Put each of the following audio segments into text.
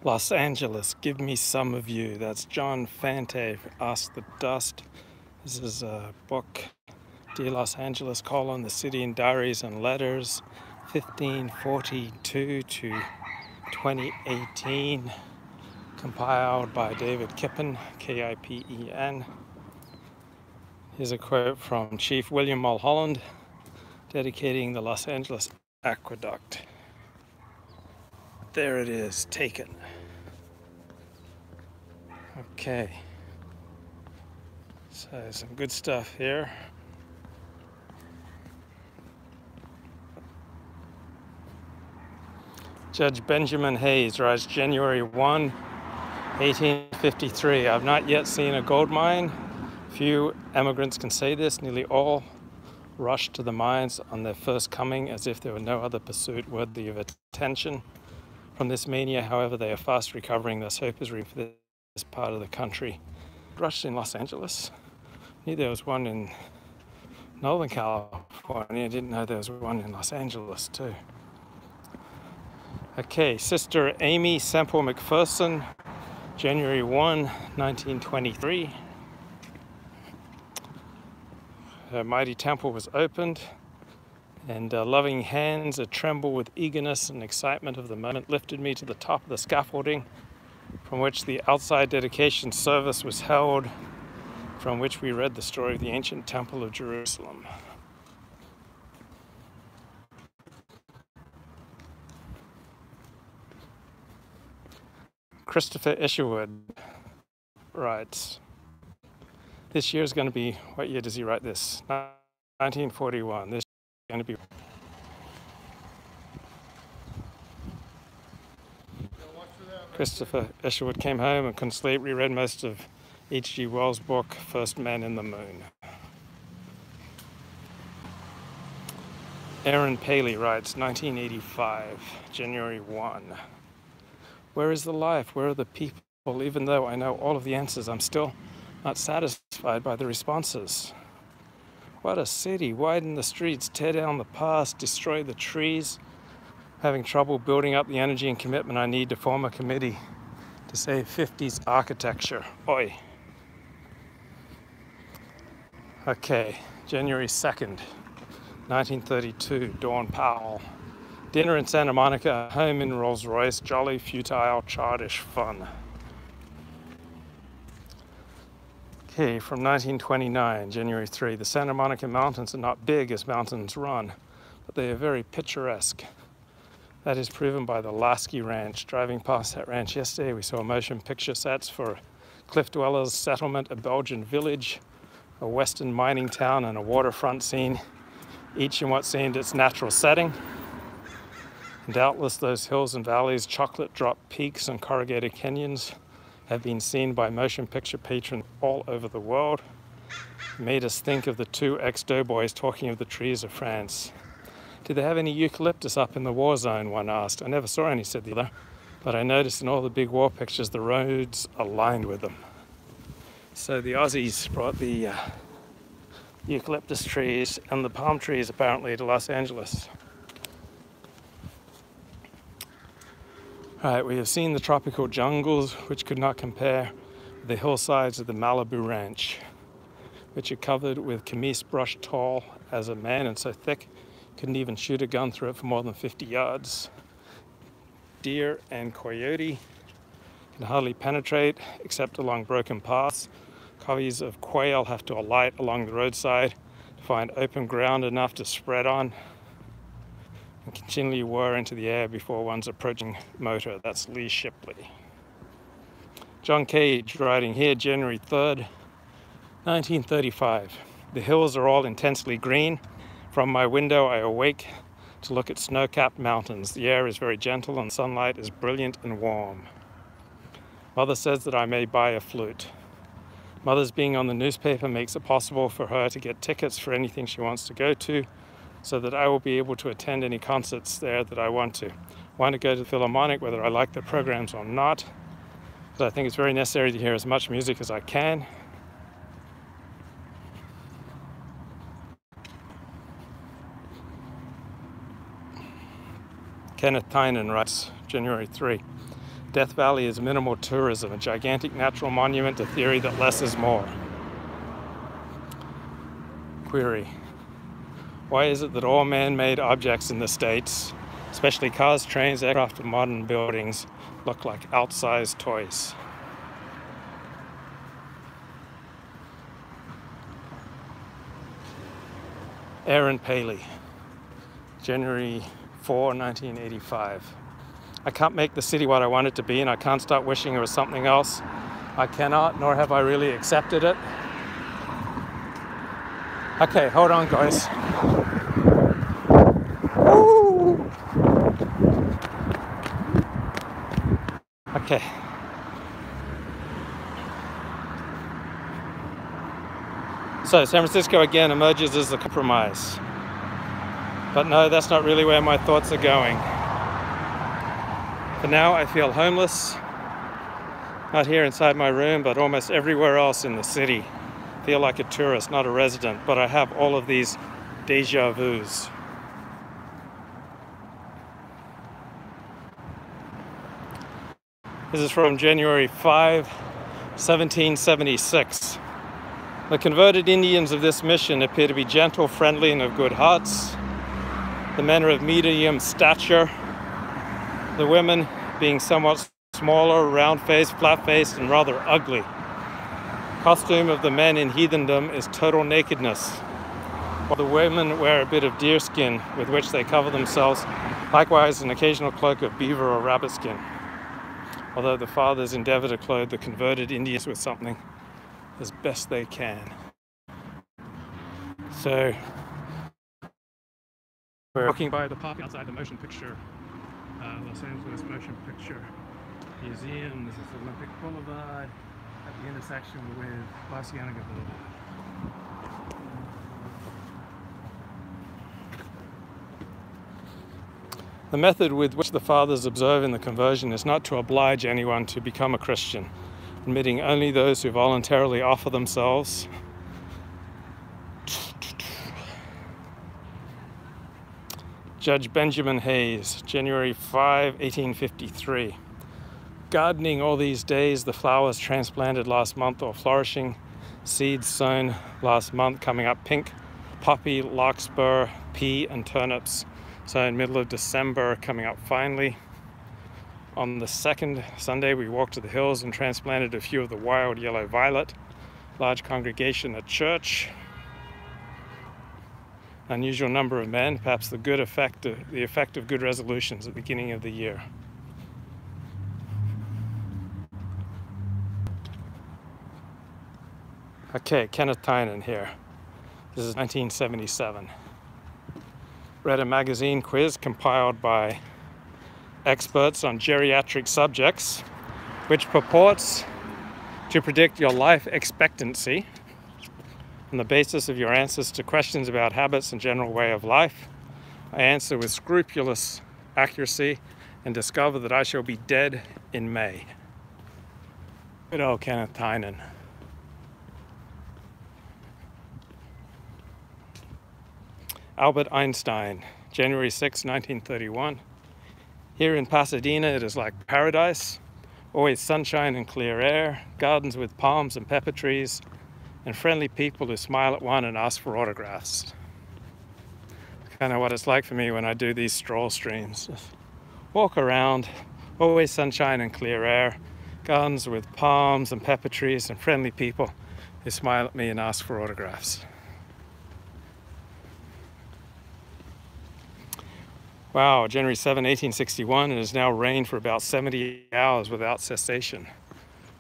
Los Angeles, give me some of you. That's John Fante, Ask the Dust. This is a book, Dear Los Angeles, the city in Diaries and Letters, 1542 to 2018, compiled by David Kippen, Kipen. Here's a quote from Chief William Mulholland, dedicating the Los Angeles Aqueduct. There it is, taken. Okay, so some good stuff here. Judge Benjamin Hayes writes, January 1, 1853. I've not yet seen a gold mine. Few emigrants can say this. Nearly all rushed to the mines on their first coming as if there were no other pursuit worthy of attention. From this mania, however, they are fast recovering. Thus hope is for this part of the country. Rushed in Los Angeles. Knew there was one in Northern California. I didn't know there was one in Los Angeles too. Okay, Sister Amy Semple McPherson, January 1, 1923. Her mighty temple was opened, and loving hands a-tremble with eagerness and excitement of the moment lifted me to the top of the scaffolding from which the outside dedication service was held, from which we read the story of the ancient temple of Jerusalem. Christopher Isherwood writes, this year is going to be, what year does he write this? 1941. This is going to be. Christopher Isherwood came home and couldn't sleep, reread most of H.G. Wells' book, First Man in the Moon. Aaron Paley writes, 1985, January 1. Where is the life? Where are the people? Even though I know all of the answers, I'm still not satisfied by the responses. What a city. Widen the streets, tear down the past, destroy the trees. Having trouble building up the energy and commitment I need to form a committee to save 50s architecture. Oi. Okay, January 2nd, 1932, Dawn Powell. Dinner in Santa Monica, home in Rolls-Royce, jolly, futile, childish fun. Okay, from 1929, January 3, the Santa Monica Mountains are not big as mountains run, but they are very picturesque. That is proven by the Lasky Ranch. Driving past that ranch yesterday, we saw motion picture sets for Cliff Dwellers Settlement, a Belgian village, a western mining town, and a waterfront scene, each in what seemed its natural setting. And doubtless those hills and valleys, chocolate drop peaks, and corrugated canyons have been seen by motion picture patrons all over the world. It made us think of the two ex-doughboys talking of the trees of France. Did they have any eucalyptus up in the war zone, one asked. I never saw any, said the other, but I noticed in all the big war pictures the roads aligned with them. So the Aussies brought the eucalyptus trees and the palm trees apparently to Los Angeles. Right, we have seen the tropical jungles, which could not compare with the hillsides of the Malibu Ranch, which are covered with camise brush tall as a man and so thick couldn't even shoot a gun through it for more than 50 yards. Deer and coyote can hardly penetrate except along broken paths. Coveys of quail have to alight along the roadside to find open ground enough to spread on and continually whir into the air before one's approaching motor. That's Lee Shipley. John Cage writing here, January 3rd, 1935. The hills are all intensely green. From my window, I awake to look at snow-capped mountains. The air is very gentle and sunlight is brilliant and warm. Mother says that I may buy a flute. Mother's being on the newspaper makes it possible for her to get tickets for anything she wants to go to, so that I will be able to attend any concerts there that I want to. I want to go to the Philharmonic, whether I like the programs or not, because I think it's very necessary to hear as much music as I can. Kenneth Tynan writes, January 3. Death Valley is minimal tourism, a gigantic natural monument, a theory that less is more. Query: why is it that all man-made objects in the States, especially cars, trains, aircraft, and modern buildings, look like outsized toys? Aaron Paley, January 4, 1985. I can't make the city what I want it to be, and I can't stop wishing it was something else. I cannot, nor have I really accepted it. Okay, hold on, guys. Woo! Okay. So San Francisco again emerges as a compromise. But no, that's not really where my thoughts are going. For now, I feel homeless. Not here inside my room, but almost everywhere else in the city. I feel like a tourist, not a resident, but I have all of these déjà vus. This is from January 5, 1776. The converted Indians of this mission appear to be gentle, friendly, and of good hearts. The men are of medium stature. The women being somewhat smaller, round-faced, flat-faced, and rather ugly. Costume of the men in heathendom is total nakedness, while the women wear a bit of deer skin with which they cover themselves, likewise an occasional cloak of beaver or rabbit skin. Although the fathers endeavor to clothe the converted Indians with something as best they can. So, we're walking by the park outside the motion picture, Los Angeles Motion Picture Museum. This is Olympic Boulevard at the intersection with La Cienega Boulevard. The method with which the fathers observe in the conversion is not to oblige anyone to become a Christian, admitting only those who voluntarily offer themselves. Judge Benjamin Hayes, January 5, 1853. Gardening all these days, the flowers transplanted last month or flourishing, seeds sown last month coming up pink, poppy, larkspur, pea, and turnips. So in middle of December, coming up finally. On the second Sunday, we walked to the hills and transplanted a few of the wild yellow violet. Large congregation at church. Unusual number of men, perhaps the effect of good resolutions at the beginning of the year. Okay, Kenneth Tynan here. This is 1977. Read a magazine quiz compiled by experts on geriatric subjects, which purports to predict your life expectancy on the basis of your answers to questions about habits and general way of life. I answer with scrupulous accuracy and discover that I shall be dead in May. Good old Kenneth Tynan. Albert Einstein, January 6, 1931. Here in Pasadena, it is like paradise. Always sunshine and clear air, gardens with palms and pepper trees, and friendly people who smile at one and ask for autographs. Kind of what it's like for me when I do these stroll streams. Just walk around, always sunshine and clear air, gardens with palms and pepper trees, and friendly people who smile at me and ask for autographs. Wow, January 7, 1861, it has now rained for about 70 hours without cessation.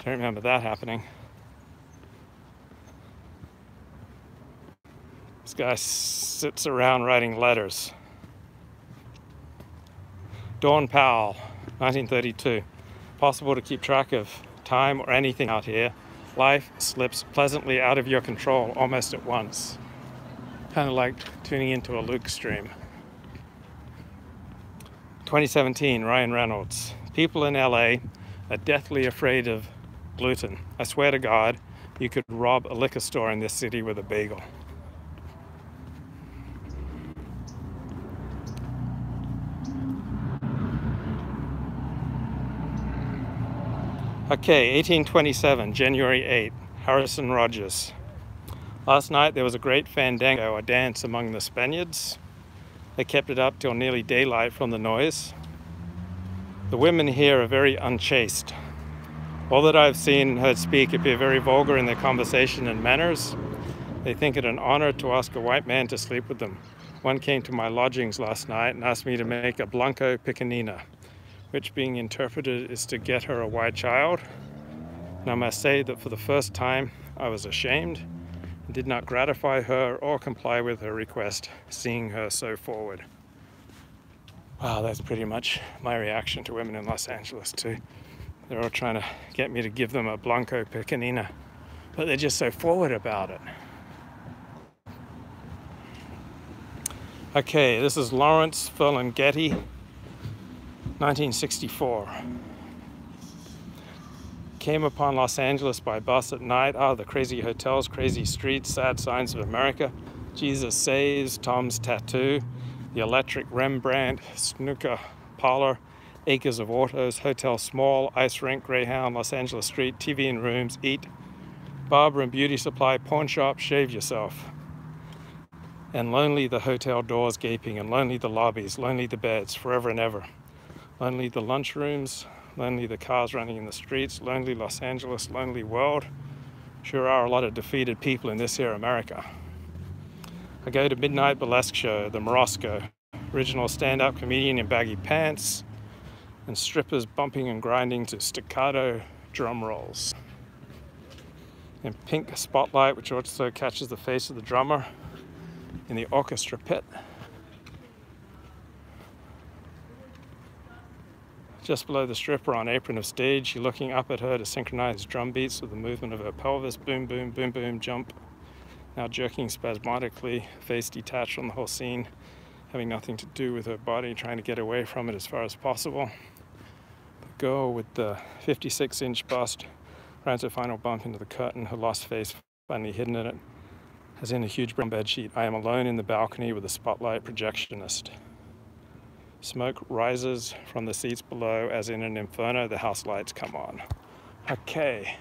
Don't remember that happening. This guy sits around writing letters. Dawn Powell, 1932. Possible to keep track of time or anything out here. Life slips pleasantly out of your control almost at once. Kind of like tuning into a Luke stream. 2017, Ryan Reynolds. People in LA are deathly afraid of gluten. I swear to God, you could rob a liquor store in this city with a bagel. Okay, 1827, January 8, Harrison Rogers. Last night there was a great fandango, a dance among the Spaniards. They kept it up till nearly daylight from the noise. The women here are very unchaste. All that I've seen and heard speak appear very vulgar in their conversation and manners. They think it an honor to ask a white man to sleep with them. One came to my lodgings last night and asked me to make a blanco pequeñina, which being interpreted is to get her a white child. And I must say that for the first time I was ashamed and did not gratify her or comply with her request, seeing her so forward. Wow, that's pretty much my reaction to women in Los Angeles too. They're all trying to get me to give them a blanco pequeñina, but they're just so forward about it. Okay, this is Lawrence Ferlinghetti, 1964. Came upon Los Angeles by bus at night. The crazy hotels, crazy streets, sad signs of America. Jesus Saves, Tom's Tattoo, the Electric Rembrandt, Snooker Parlor, acres of autos, Hotel Small, Ice Rink, Greyhound, Los Angeles Street, TV and rooms, eat, barber and beauty supply, pawn shop, shave yourself. And lonely the hotel doors gaping, and lonely the lobbies, lonely the beds, forever and ever. Lonely the lunchrooms, lonely the cars running in the streets, lonely Los Angeles, lonely world. Sure are a lot of defeated people in this here America. I go to midnight burlesque show, the Morosco, original stand-up comedian in baggy pants, and strippers bumping and grinding to staccato drum rolls. In pink spotlight, which also catches the face of the drummer, in the orchestra pit. Just below the stripper on apron of stage, you're looking up at her to synchronize drum beats with the movement of her pelvis. Boom, boom, boom, boom, jump. Now jerking spasmodically, face detached from the whole scene, having nothing to do with her body, trying to get away from it as far as possible. The girl with the 56-inch bust runs her final bump into the curtain, her lost face finally hidden in it, as in a huge brown bedsheet. I am alone in the balcony with a spotlight projectionist. Smoke rises from the seats below as in an inferno. The house lights come on. Okay,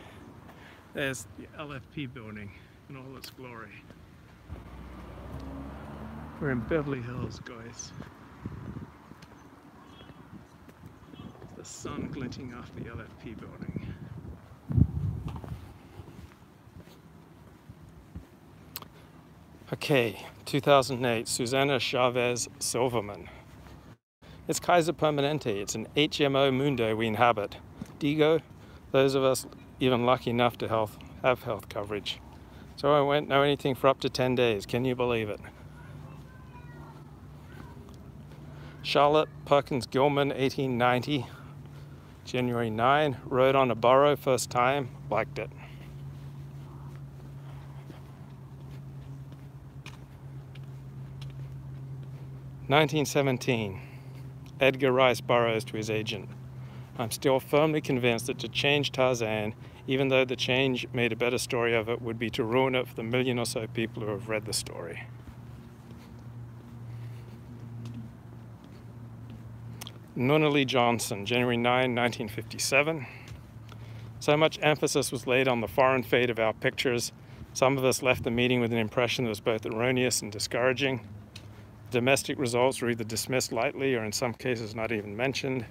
there's the LFP building in all its glory. We're in Beverly Hills, guys. The sun glinting off the LFP building. Okay, 2008, Susana Chavez Silverman. It's Kaiser Permanente. It's an HMO mundo we inhabit. Digo, those of us even lucky enough to have health coverage. So I won't know anything for up to 10 days. Can you believe it? Charlotte Perkins Gilman, 1890, January 9, rode on a burro first time, liked it. (1917) Edgar Rice Burroughs to his agent. I'm still firmly convinced that to change Tarzan, even though the change made a better story of it, would be to ruin it for the million or so people who have read the story. Nunnally Johnson, January 9, 1957. So much emphasis was laid on the foreign fate of our pictures. Some of us left the meeting with an impression that was both erroneous and discouraging. Domestic results were either dismissed lightly or in some cases not even mentioned.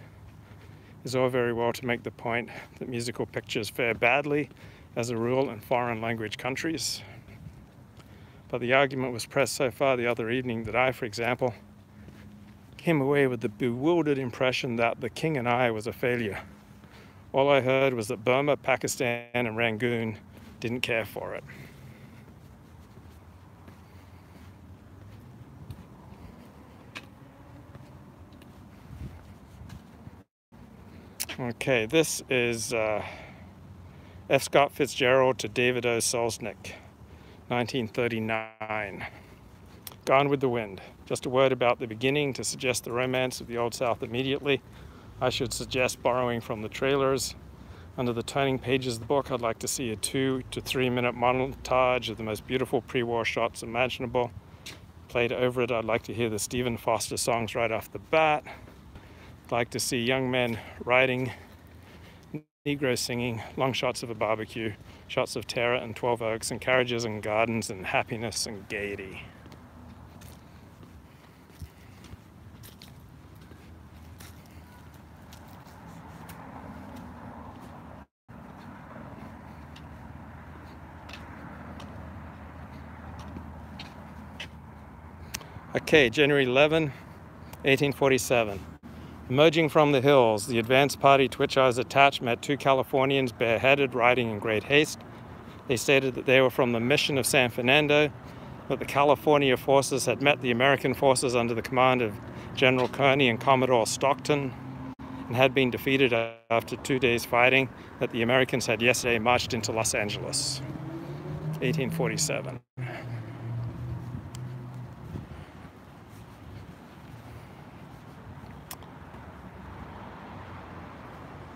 It's all very well to make the point that musical pictures fare badly as a rule in foreign language countries. But the argument was pressed so far the other evening that I, for example, came away with the bewildered impression that The King and I was a failure. All I heard was that Burma, Pakistan, and Rangoon didn't care for it. Okay, this is F. Scott Fitzgerald to David O. Selznick, 1939. Gone with the Wind. Just a word about the beginning to suggest the romance of the Old South immediately. I should suggest borrowing from the trailers. Under the turning pages of the book, I'd like to see a 2 to 3 minute montage of the most beautiful pre-war shots imaginable. Played over it, I'd like to hear the Stephen Foster songs right off the bat. I'd like to see young men riding Negroes singing, long shots of a barbecue, shots of terror and 12 oaks and carriages and gardens and happiness and gaiety. Okay, January 11, 1847. Emerging from the hills, the advance party to which I was attached met two Californians bareheaded, riding in great haste. They stated that they were from the mission of San Fernando, that the California forces had met the American forces under the command of General Kearney and Commodore Stockton and had been defeated after 2 days fighting, that the Americans had yesterday marched into Los Angeles. 1847.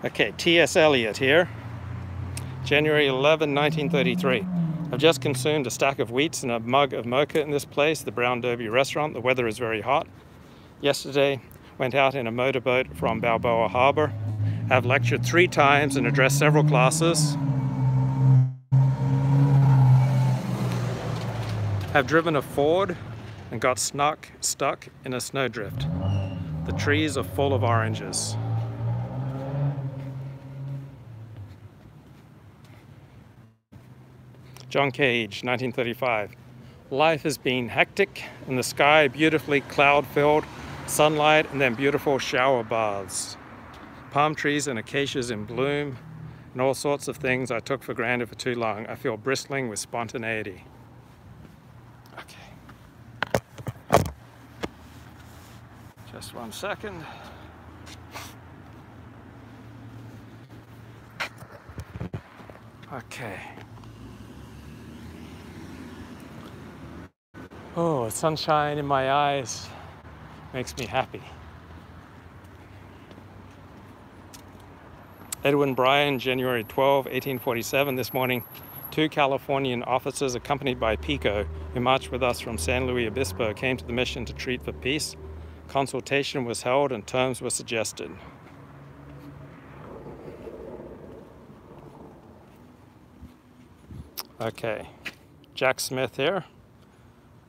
Okay, T.S. Eliot here. January 11, 1933. I've just consumed a stack of wheats and a mug of mocha in this place, the Brown Derby restaurant. The weather is very hot. Yesterday, went out in a motorboat from Balboa Harbor. Have lectured 3 times and addressed several classes. Have driven a Ford and got stuck in a snowdrift. The trees are full of oranges. John Cage, 1935. Life has been hectic, and the sky beautifully cloud-filled, sunlight, and then beautiful shower baths. Palm trees and acacias in bloom, and all sorts of things I took for granted for too long. I feel bristling with spontaneity. Okay. Just 1 second. Okay. Oh, sunshine in my eyes makes me happy. Edwin Bryan, January 12, 1847. This morning, 2 Californian officers accompanied by Pico, who marched with us from San Luis Obispo, came to the mission to treat for peace. Consultation was held and terms were suggested. Okay, Jack Smith here.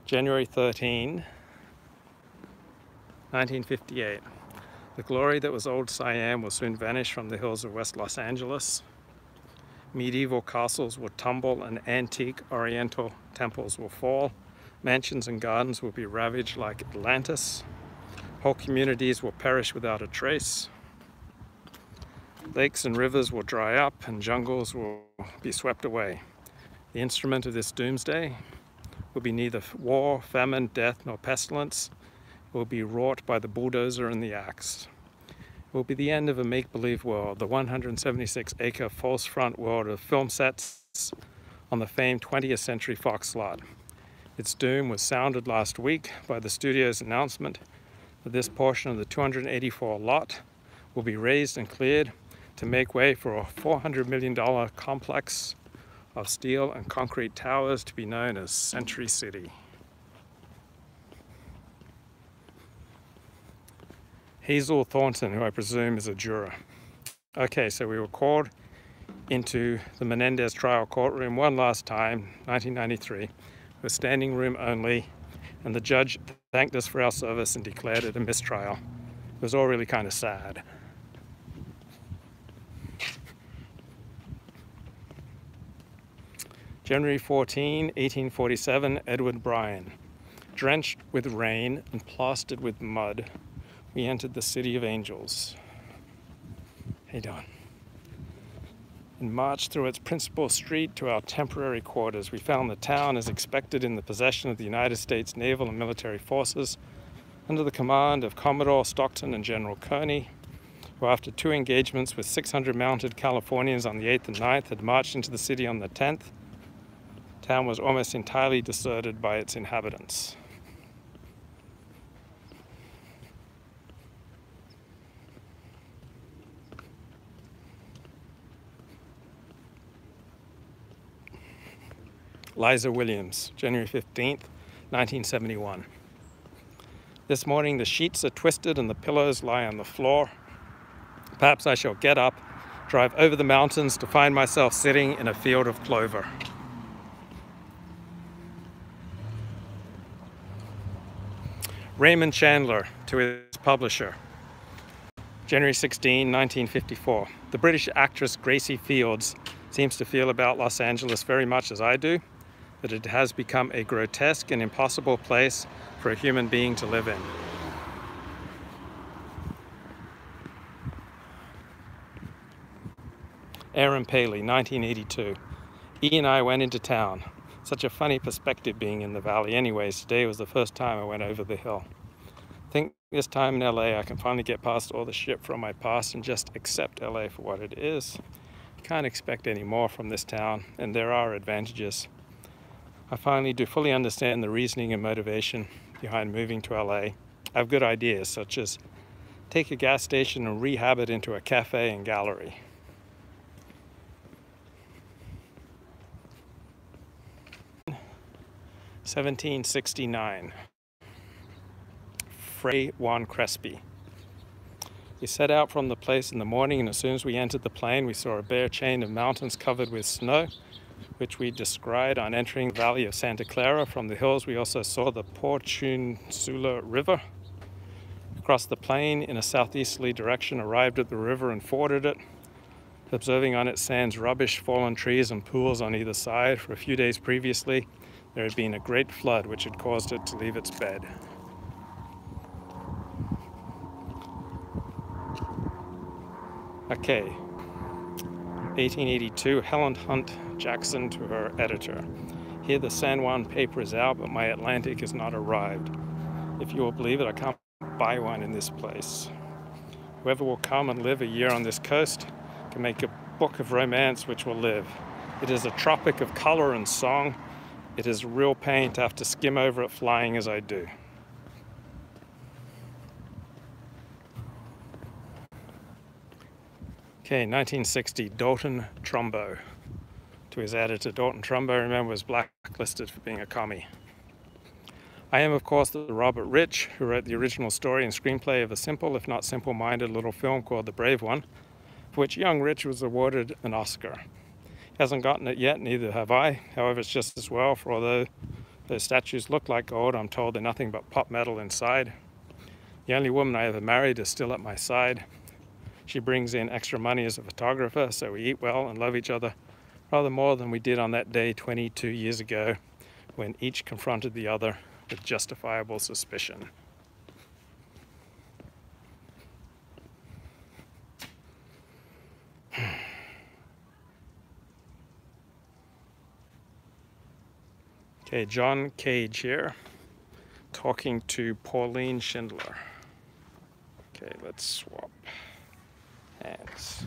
January 13, 1958. The glory that was old Siam will soon vanish from the hills of West Los Angeles. Medieval castles will tumble and antique oriental temples will fall. Mansions and gardens will be ravaged like Atlantis. Whole communities will perish without a trace. Lakes and rivers will dry up and jungles will be swept away. The instrument of this doomsday will be neither war, famine, death, nor pestilence. It will be wrought by the bulldozer and the axe. It will be the end of a make-believe world, the 176-acre false front world of film sets on the famed 20th Century Fox lot. Its doom was sounded last week by the studio's announcement that this portion of the 284 lot will be raised and cleared to make way for a $400 million complex of steel and concrete towers to be known as Century City. Hazel Thornton, who I presume is a juror. Okay, so we were called into the Menendez trial courtroom one last time, 1993, with standing room only, and the judge thanked us for our service and declared it a mistrial. It was all really kind of sad. January 14, 1847, Edward Bryan. Drenched with rain and plastered with mud, we entered the City of Angels. Hey, Don. And marched through its principal street to our temporary quarters. We found the town, as expected, in the possession of the United States naval and military forces, under the command of Commodore Stockton and General Kearney, who after 2 engagements with 600 mounted Californians on the 8th and 9th had marched into the city on the 10th. The town was almost entirely deserted by its inhabitants. Liza Williams, January 15th, 1971. This morning the sheets are twisted and the pillows lie on the floor. Perhaps I shall get up drive over the mountains to find myself sitting in a field of clover. Raymond Chandler to his publisher. January 16, 1954. The British actress Gracie Fields seems to feel about Los Angeles very much as I do, that it has become a grotesque and impossible place for a human being to live in. Aaron Paley, 1982. E and I went into town. Such a funny perspective being in the valley. Anyways, today was the first time I went over the hill. I think this time in LA I can finally get past all the shit from my past and just accept LA for what it is. Can't expect any more from this town, and there are advantages. I finally do fully understand the reasoning and motivation behind moving to LA. I have good ideas, such as take a gas station and rehab it into a cafe and gallery. (1769). Fray Juan Crespi. We set out from the place in the morning, and as soon as we entered the plain, we saw a bare chain of mountains covered with snow, which we descried on entering the valley of Santa Clara. From the hills, we also saw the Porciuncula River. Across the plain in a southeasterly direction, arrived at the river and forded it, observing on its sands rubbish, fallen trees, and pools on either side. For a few days previously, there had been a great flood which had caused it to leave its bed. Okay, 1882, Helen Hunt Jackson to her editor. Here the San Juan paper is out, but my Atlantic has not arrived. If you will believe it, I can't buy one in this place. Whoever will come and live a year on this coast can make a book of romance which will live. It is a tropic of color and song. It is a real pain to have to skim over it flying as I do. Okay, 1960, Dalton Trumbo. To his editor, Dalton Trumbo, remember, was blacklisted for being a commie. I am, of course, the Robert Rich, who wrote the original story and screenplay of a simple, if not simple-minded, little film called The Brave One, for which young Rich was awarded an Oscar. He hasn't gotten it yet, neither have I. However, it's just as well, for although those statues look like gold, I'm told they're nothing but pop metal inside. The only woman I ever married is still at my side. She brings in extra money as a photographer, so we eat well and love each other rather more than we did on that day 22 years ago when each confronted the other with justifiable suspicion. Okay, John Cage here, talking to Pauline Schindler. Okay, let's swap hands.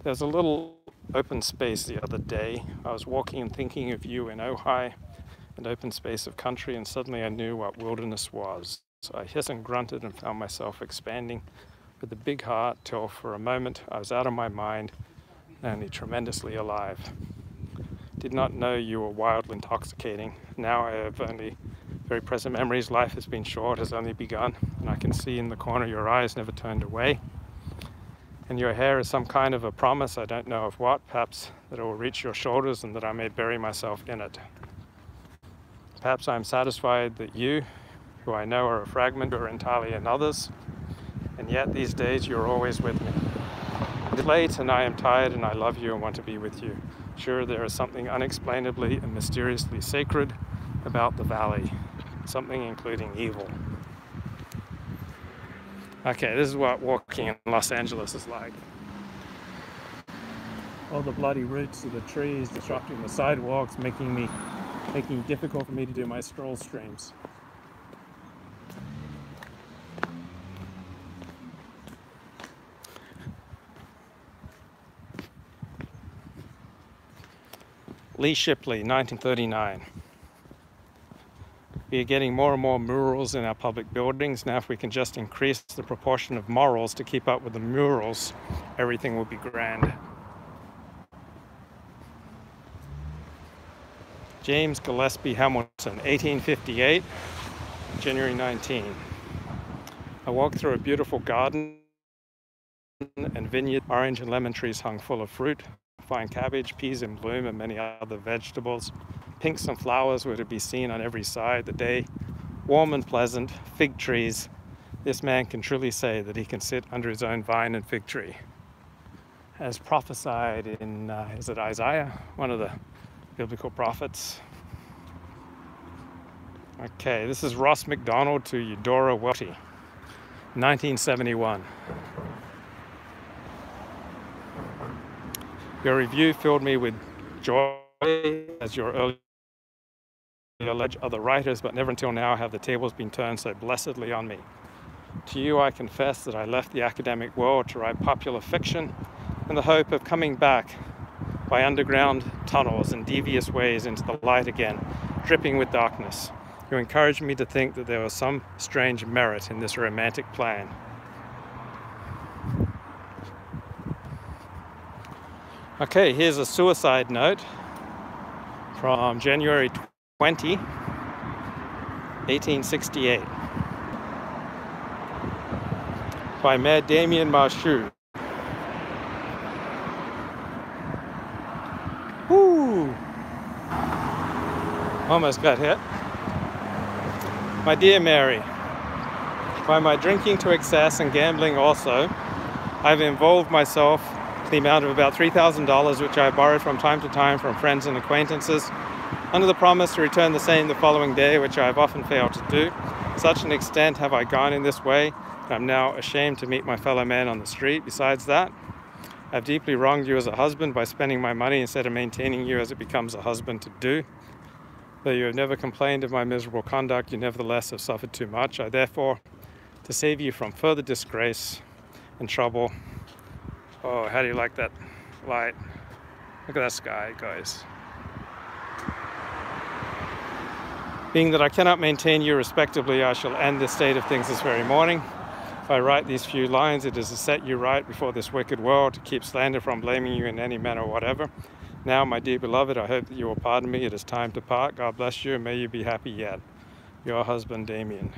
There's a little open space the other day. I was walking and thinking of you in Ojai, an open space of country, and suddenly I knew what wilderness was. So I hissed and grunted and found myself expanding with a big heart till for a moment I was out of my mind, only tremendously alive. Did not know you were wildly intoxicating. Now I have only very present memories. Life has been short, has only begun, and I can see in the corner your eyes never turned away. And your hair is some kind of a promise, I don't know of what, perhaps that it will reach your shoulders and that I may bury myself in it. Perhaps I am satisfied that you, who I know are a fragment, are entirely another's, and yet these days you're always with me. It is late and I am tired and I love you and want to be with you. Sure, there is something unexplainably and mysteriously sacred about the valley, something including evil. Okay, this is what walking in Los Angeles is like. All the bloody roots of the trees disrupting the sidewalks, making it difficult for me to do my stroll streams. Lee Shipley, 1939. We are getting more and more murals in our public buildings. Now if we can just increase the proportion of morals to keep up with the murals, everything will be grand. James Gillespie Hamilton, 1858, January 19. I walked through a beautiful garden and vineyard, orange and lemon trees hung full of fruit, fine cabbage, peas in bloom, and many other vegetables. Pinks and flowers were to be seen on every side. The day, warm and pleasant, fig trees. This man can truly say that he can sit under his own vine and fig tree. As prophesied in, is it Isaiah? One of the biblical prophets. Okay, this is Ross MacDonald to Eudora Welty, 1971. Your review filled me with joy as your early alleged other writers, but never until now have the tables been turned so blessedly on me. To you I confess that I left the academic world to write popular fiction in the hope of coming back by underground tunnels and devious ways into the light again, dripping with darkness. You encouraged me to think that there was some strange merit in this romantic plan. Okay, here's a suicide note from January 20, 1868, by Mayor Damien Marchou. Woo! Almost got hit. My dear Mary, by my drinking to excess and gambling also, I've involved myself to the amount of about $3,000, which I borrowed from time to time from friends and acquaintances, under the promise to return the same the following day, which I have often failed to do. Such an extent have I gone in this way, that I'm now ashamed to meet my fellow man on the street. Besides that, I've deeply wronged you as a husband by spending my money instead of maintaining you as it becomes a husband to do. Though you have never complained of my miserable conduct, you nevertheless have suffered too much. I therefore, to save you from further disgrace and trouble. Oh, how do you like that light? Look at that sky, guys. Being that I cannot maintain you respectably, I shall end this state of things this very morning. If I write these few lines, it is to set you right before this wicked world, to keep slander from blaming you in any manner whatever. Now, my dear beloved, I hope that you will pardon me. It is time to part. God bless you, and may you be happy yet. Your husband, Damien.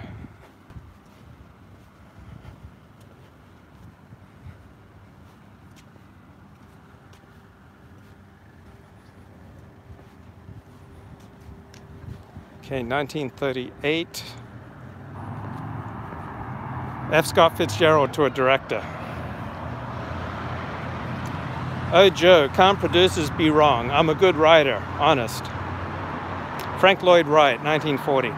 Okay, 1938. F. Scott Fitzgerald to a director. Oh, Joe, can't producers be wrong? I'm a good writer, honest. Frank Lloyd Wright, 1940.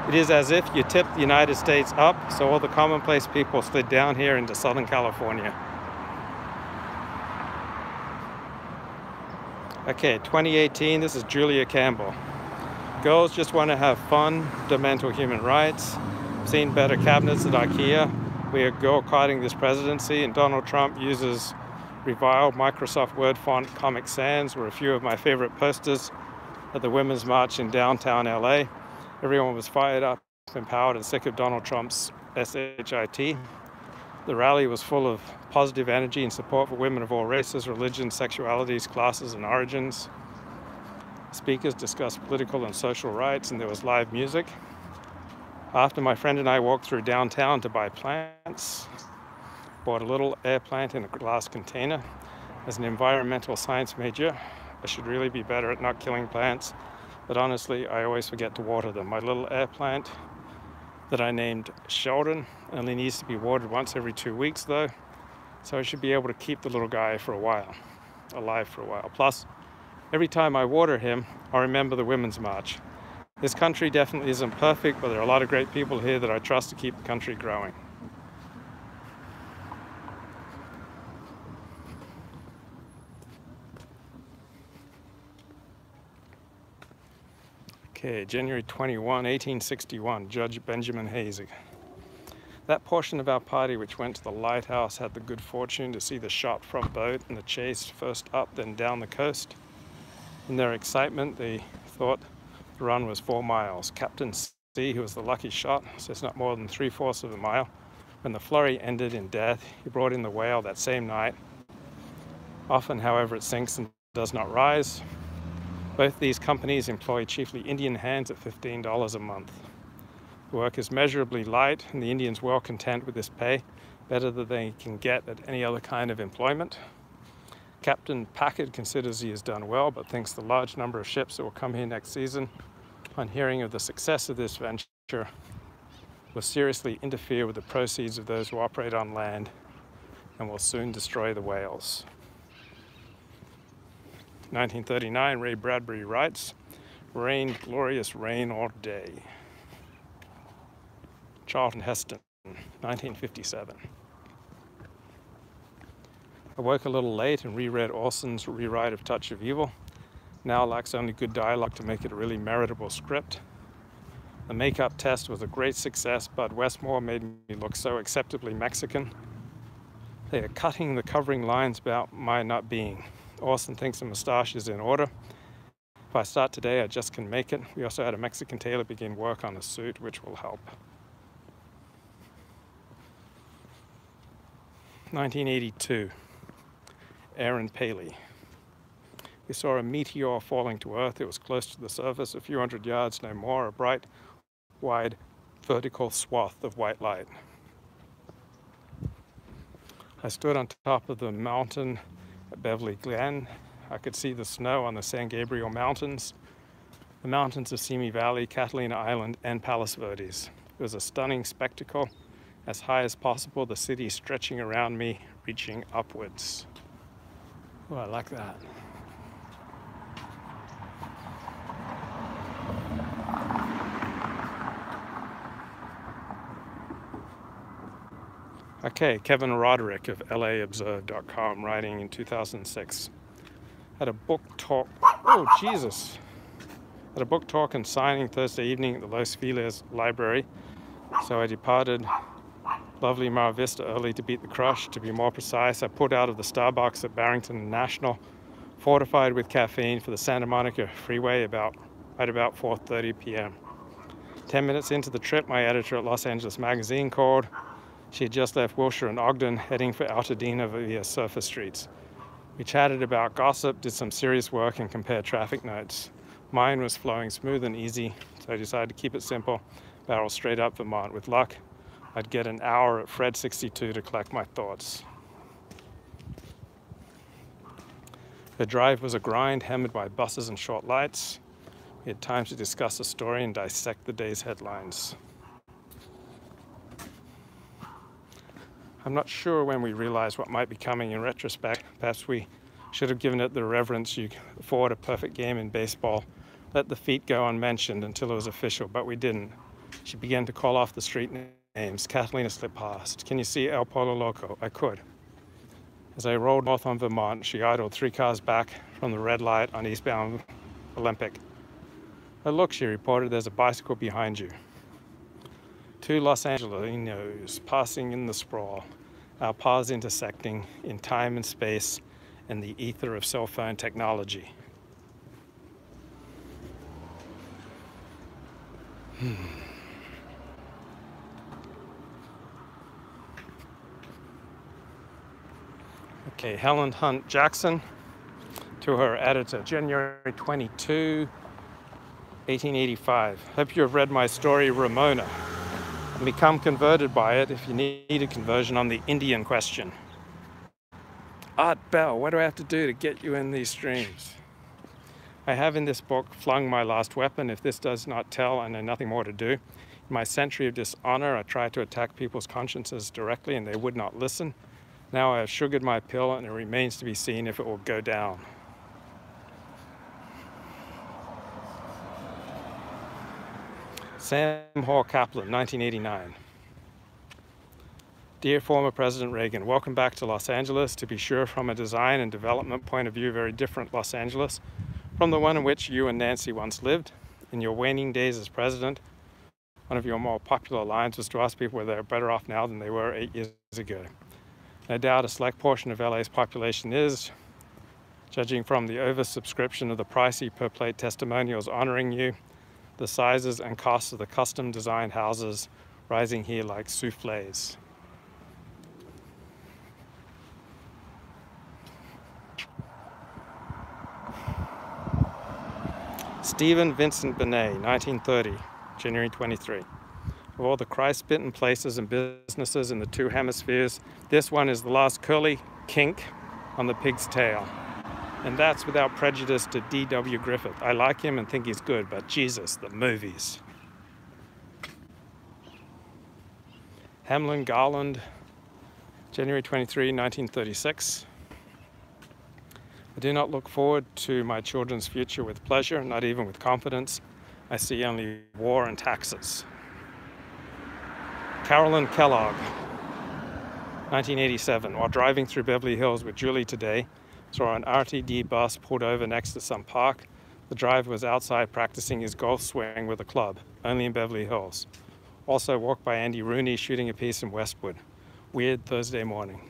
It is as if you tipped the United States up, so all the commonplace people slid down here into Southern California. Okay, 2018, this is Julia Campbell. Girls just want to have fun, fundamental human rights. Seen better cabinets at IKEA. We are girl-carding this presidency, and Donald Trump uses reviled Microsoft Word font Comic Sans were a few of my favorite posters at the Women's March in downtown LA. Everyone was fired up, empowered, and sick of Donald Trump's SHIT. The rally was full of positive energy and support for women of all races, religions, sexualities, classes, and origins. Speakers discussed political and social rights, and there was live music. After my friend and I walked through downtown to buy plants, bought a little air plant in a glass container. As an environmental science major, I should really be better at not killing plants, but honestly, I always forget to water them. My little air plant that I named Sheldon only needs to be watered once every 2 weeks though, so I should be able to keep the little guy for a while, alive for a while. Plus, every time I water him, I remember the Women's March. This country definitely isn't perfect, but there are a lot of great people here that I trust to keep the country growing. Okay, January 21, 1861, Judge Benjamin Hayes. That portion of our party which went to the lighthouse had the good fortune to see the shot from boat and the chase first up, then down the coast. In their excitement, they thought the run was 4 miles. Captain C, who was the lucky shot, says not more than 3/4 of a mile. When the flurry ended in death, he brought in the whale that same night. Often, however, it sinks and does not rise. Both these companies employ chiefly Indian hands at $15 a month. The work is measurably light, and the Indians well content with this pay, better than they can get at any other kind of employment. Captain Packard considers he has done well, but thinks the large number of ships that will come here next season, on hearing of the success of this venture, will seriously interfere with the proceeds of those who operate on land and will soon destroy the whales. 1939, Ray Bradbury writes, "Rained glorious rain all day." Charlton Heston, 1957. I woke a little late and reread Orson's rewrite of Touch of Evil. Now lacks only good dialogue to make it a really meritable script. The makeup test was a great success, but Westmore made me look so acceptably Mexican. They are cutting the covering lines about my not being. Orson thinks a moustache is in order. If I start today, I just can make it. We also had a Mexican tailor begin work on a suit, which will help. 1982, Aaron Paley. We saw a meteor falling to Earth. It was close to the surface, a few hundred yards, no more, a bright, wide, vertical swath of white light. I stood on top of the mountain at Beverly Glen. I could see the snow on the San Gabriel Mountains, the mountains of Simi Valley, Catalina Island, and Palos Verdes. It was a stunning spectacle. As high as possible, the city stretching around me, reaching upwards. Oh, I like that. Okay, Kevin Roderick of LAobserve.com, writing in 2006. At a book talk, oh Jesus! At a book talk and signing Thursday evening at the Los Feliz Library, so I departed lovely Mar Vista early to beat the crush. To be more precise, I pulled out of the Starbucks at Barrington National, fortified with caffeine, for the Santa Monica Freeway at about 4:30 p.m. 10 minutes into the trip, my editor at Los Angeles Magazine called. She had just left Wilshire and Ogden, heading for Altadena via surface streets. We chatted about gossip, did some serious work, and compared traffic notes. Mine was flowing smooth and easy, so I decided to keep it simple, barrel straight up Vermont. With luck, I'd get an hour at Fred 62 to collect my thoughts. The drive was a grind, hammered by buses and short lights. We had time to discuss the story and dissect the day's headlines. I'm not sure when we realized what might be coming in retrospect. Perhaps we should have given it the reverence you afford a perfect game in baseball. Let the feet go unmentioned until it was official, but we didn't. She began to call off the street names. Catalina slipped past. "Can you see El Polo Loco?" I could. As I rolled north on Vermont, she idled 3 cars back from the red light on eastbound Olympic. "Oh, look," she reported, "there's a bicycle behind you." 2 Los Angelinos passing in the sprawl, our paths intersecting in time and space and the ether of cell phone technology. Okay, Helen Hunt Jackson to her editor, January 22, 1885. Hope you have read my story, Ramona, and become converted by it if you need a conversion on the Indian question. Art Bell, what do I have to do to get you in these streams? I have in this book flung my last weapon. If this does not tell, I know nothing more to do. In my century of dishonor, I tried to attack people's consciences directly and they would not listen. Now I have sugared my pill and it remains to be seen if it will go down. Sam Hall Kaplan, 1989. Dear former President Reagan, welcome back to Los Angeles. To be sure, from a design and development point of view, very different Los Angeles from the one in which you and Nancy once lived. In your waning days as president, one of your more popular lines was to ask people whether they're better off now than they were 8 years ago. No doubt a select portion of LA's population is, judging from the oversubscription of the pricey per-plate testimonials honoring you, the sizes and costs of the custom-designed houses rising here like soufflés. Stephen Vincent Benet, 1930, January 23. Of all the Christ-bitten places and businesses in the two hemispheres, this one is the last curly kink on the pig's tail. And that's without prejudice to D.W. Griffith. I like him and think he's good, but Jesus, the movies. Hamlin Garland, January 23, 1936. I do not look forward to my children's future with pleasure, not even with confidence. I see only war and taxes. Carolyn Kellogg, 1987. While driving through Beverly Hills with Julie today, saw an RTD bus pulled over next to some park. The driver was outside practicing his golf swing with a club, only in Beverly Hills. Also walked by Andy Rooney shooting a piece in Westwood. Weird Thursday morning.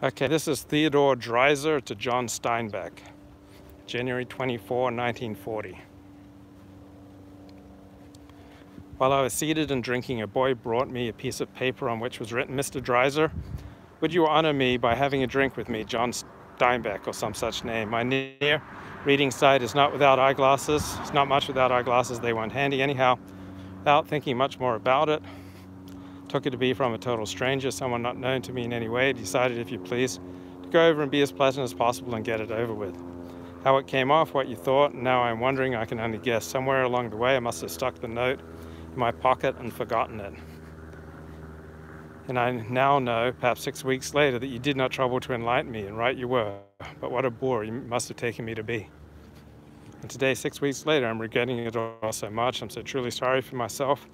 Okay, this is Theodore Dreiser to John Steinbeck, January 24, 1940. While I was seated and drinking, a boy brought me a piece of paper on which was written, "Mr. Dreiser, would you honor me by having a drink with me, John Steinbeck," or some such name. My near reading sight is not without eyeglasses. It's not much without eyeglasses. They weren't handy anyhow. Without thinking much more about it, took it to be from a total stranger, someone not known to me in any way. Decided, if you please, to go over and be as pleasant as possible and get it over with. How it came off, what you thought, and now I'm wondering, I can only guess. Somewhere along the way I must have stuck the note in my pocket and forgotten it. And I now know, perhaps 6 weeks later, that you did not trouble to enlighten me, and right you were. But what a bore you must have taken me to be. And today, 6 weeks later, I'm regretting it all so much. I'm so truly sorry for myself.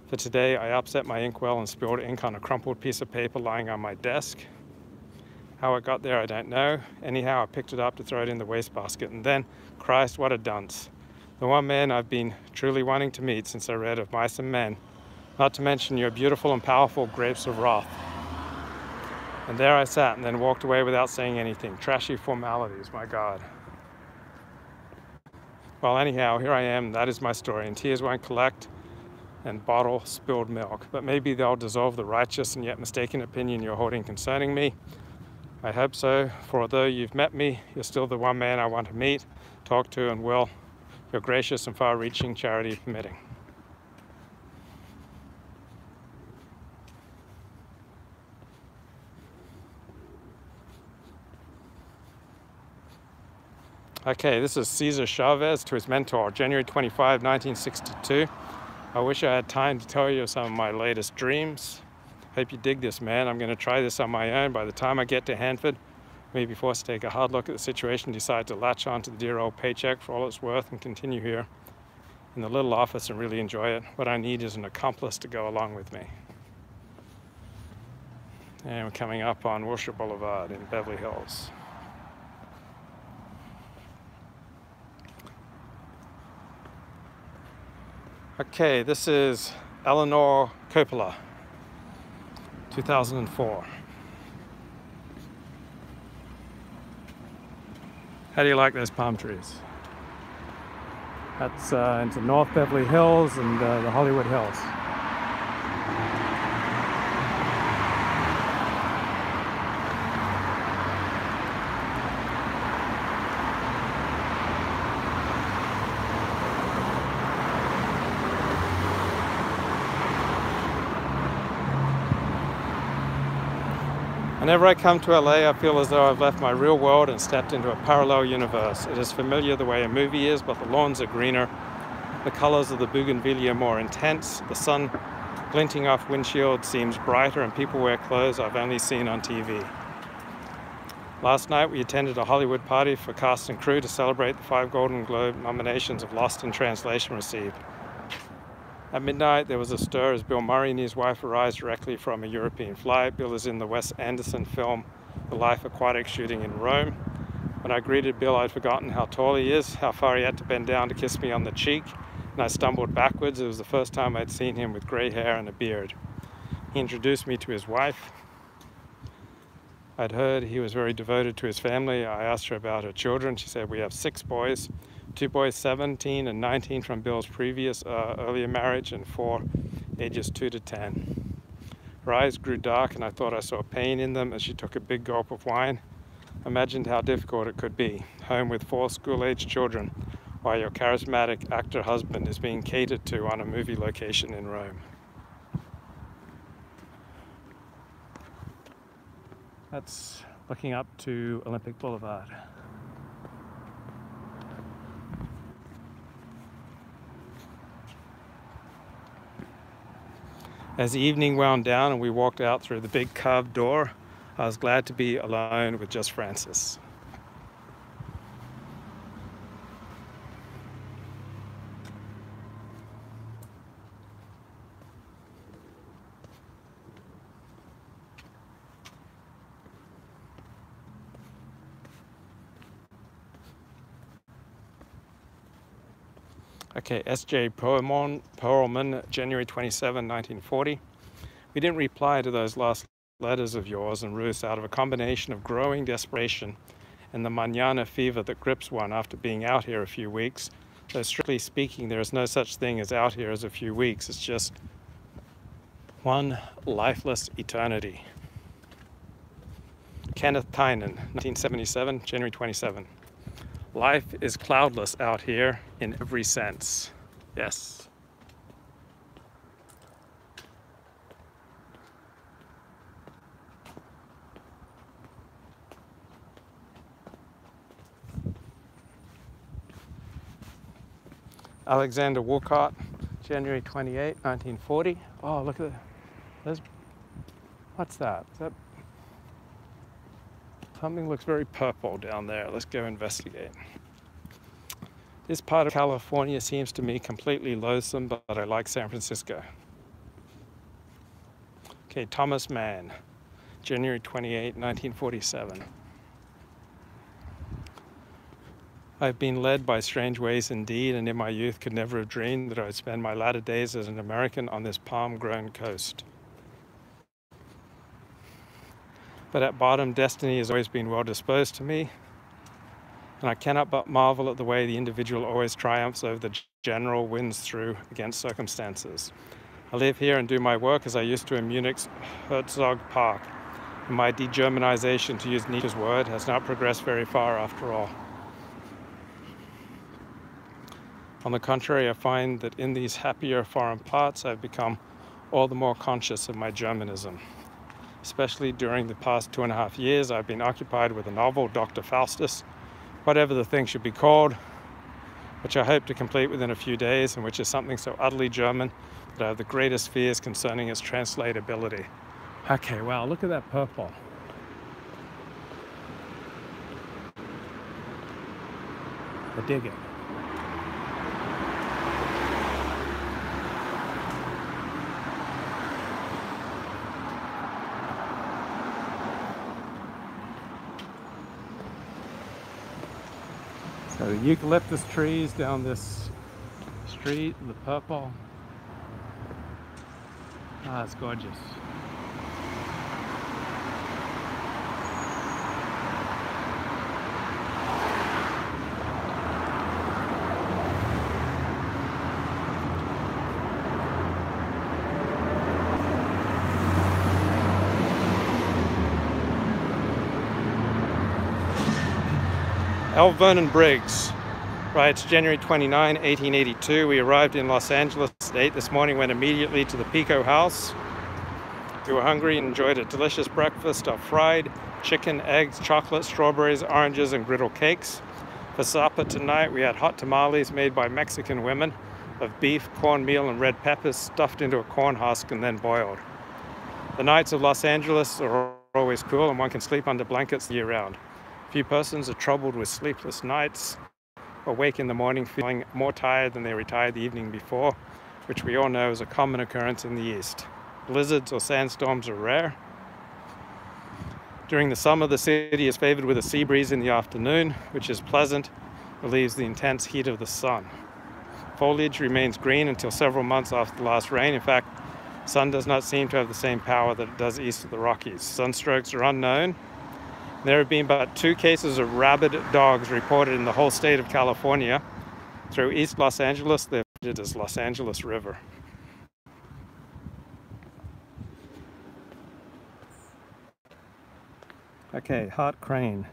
For today, I upset my inkwell and spilled ink on a crumpled piece of paper lying on my desk. How it got there, I don't know. Anyhow, I picked it up to throw it in the wastebasket. And then, Christ, what a dunce. The one man I've been truly wanting to meet since I read of Mice and Men. Not to mention your beautiful and powerful Grapes of Wrath. And there I sat and then walked away without saying anything. Trashy formalities, my God. Well, anyhow, here I am. That is my story. And tears won't collect and bottle spilled milk. But maybe they'll dissolve the righteous and yet mistaken opinion you're holding concerning me. I hope so, for although you've met me, you're still the one man I want to meet, talk to, and will, your gracious and far-reaching charity permitting. Okay, this is Cesar Chavez to his mentor, January 25, 1962. I wish I had time to tell you some of my latest dreams. Hope you dig this, man. I'm going to try this on my own. By the time I get to Hanford, maybe forced to take a hard look at the situation, decide to latch on to the dear old paycheck for all it's worth and continue here in the little office and really enjoy it. What I need is an accomplice to go along with me. And we're coming up on Wilshire Boulevard in Beverly Hills. Okay, this is Eleanor Coppola, 2004. How do you like those palm trees? That's into North Beverly Hills and the Hollywood Hills. Whenever I come to LA, I feel as though I've left my real world and stepped into a parallel universe. It is familiar the way a movie is, but the lawns are greener, the colors of the bougainvillea more intense, the sun glinting off windshield seems brighter, and people wear clothes I've only seen on TV. Last night we attended a Hollywood party for cast and crew to celebrate the 5 Golden Globe nominations of Lost in Translation received. At midnight, there was a stir as Bill Murray and his wife arrived directly from a European flight. Bill is in the Wes Anderson film, The Life Aquatic, shooting in Rome. When I greeted Bill, I'd forgotten how tall he is, how far he had to bend down to kiss me on the cheek, and I stumbled backwards. It was the first time I'd seen him with gray hair and a beard. He introduced me to his wife. I'd heard he was very devoted to his family. I asked her about her children. She said, we have 6 boys, 2 boys 17 and 19 from Bill's previous earlier marriage, and 4 ages 2 to 10. Her eyes grew dark and I thought I saw pain in them as she took a big gulp of wine. I imagined how difficult it could be, home with 4 school-aged children, while your charismatic actor husband is being catered to on a movie location in Rome. That's looking up to Olympic Boulevard. As the evening wound down and we walked out through the big carved door, I was glad to be alone with just Francis. Okay, S.J. Perelman, January 27, 1940. We didn't reply to those last letters of yours and Ruth's out of a combination of growing desperation and the mañana fever that grips one after being out here a few weeks. Though strictly speaking, there is no such thing as out here as a few weeks. It's just one lifeless eternity. Kenneth Tynan, 1977, January 27. Life is cloudless out here in every sense. Yes. Alexander Wolcott, January 28, 1940. Oh, look at that. What's that? Is that? Something looks very purple down there. Let's go investigate. This part of California seems to me completely loathsome, but I like San Francisco. Okay, Thomas Mann, January 28, 1947. I've been led by strange ways indeed, and in my youth could never have dreamed that I would spend my latter days as an American on this palm-grown coast. But at bottom, destiny has always been well disposed to me, and I cannot but marvel at the way the individual always triumphs over the general, wins through against circumstances. I live here and do my work as I used to in Munich's Herzog Park, and my de-Germanization, to use Nietzsche's word, has not progressed very far after all. On the contrary, I find that in these happier foreign parts, I've become all the more conscious of my Germanism. Especially during the past 2.5 years, I've been occupied with a novel, Dr. Faustus, whatever the thing should be called, which I hope to complete within a few days, and which is something so utterly German that I have the greatest fears concerning its translatability. Okay, wow, look at that purple. I dig it. So the eucalyptus trees down this street, the purple. Ah, it's gorgeous. L. Vernon Briggs writes, January 29, 1882. We arrived in Los Angeles at 8 this morning, went immediately to the Pico House. We were hungry and enjoyed a delicious breakfast of fried chicken, eggs, chocolate, strawberries, oranges, and griddle cakes. For supper tonight, we had hot tamales made by Mexican women of beef, cornmeal, and red peppers stuffed into a corn husk and then boiled. The nights of Los Angeles are always cool, and one can sleep under blankets year-round. Few persons are troubled with sleepless nights or wake in the morning feeling more tired than they retired the evening before, which we all know is a common occurrence in the East. Blizzards or sandstorms are rare. During the summer, the city is favored with a sea breeze in the afternoon, which is pleasant, relieves the intense heat of the sun. Foliage remains green until several months after the last rain. In fact, the sun does not seem to have the same power that it does east of the Rockies. Sunstrokes are unknown. There have been about 2 cases of rabid dogs reported in the whole state of California. Through East Los Angeles, they're as Los Angeles River. Okay, Hart Crane,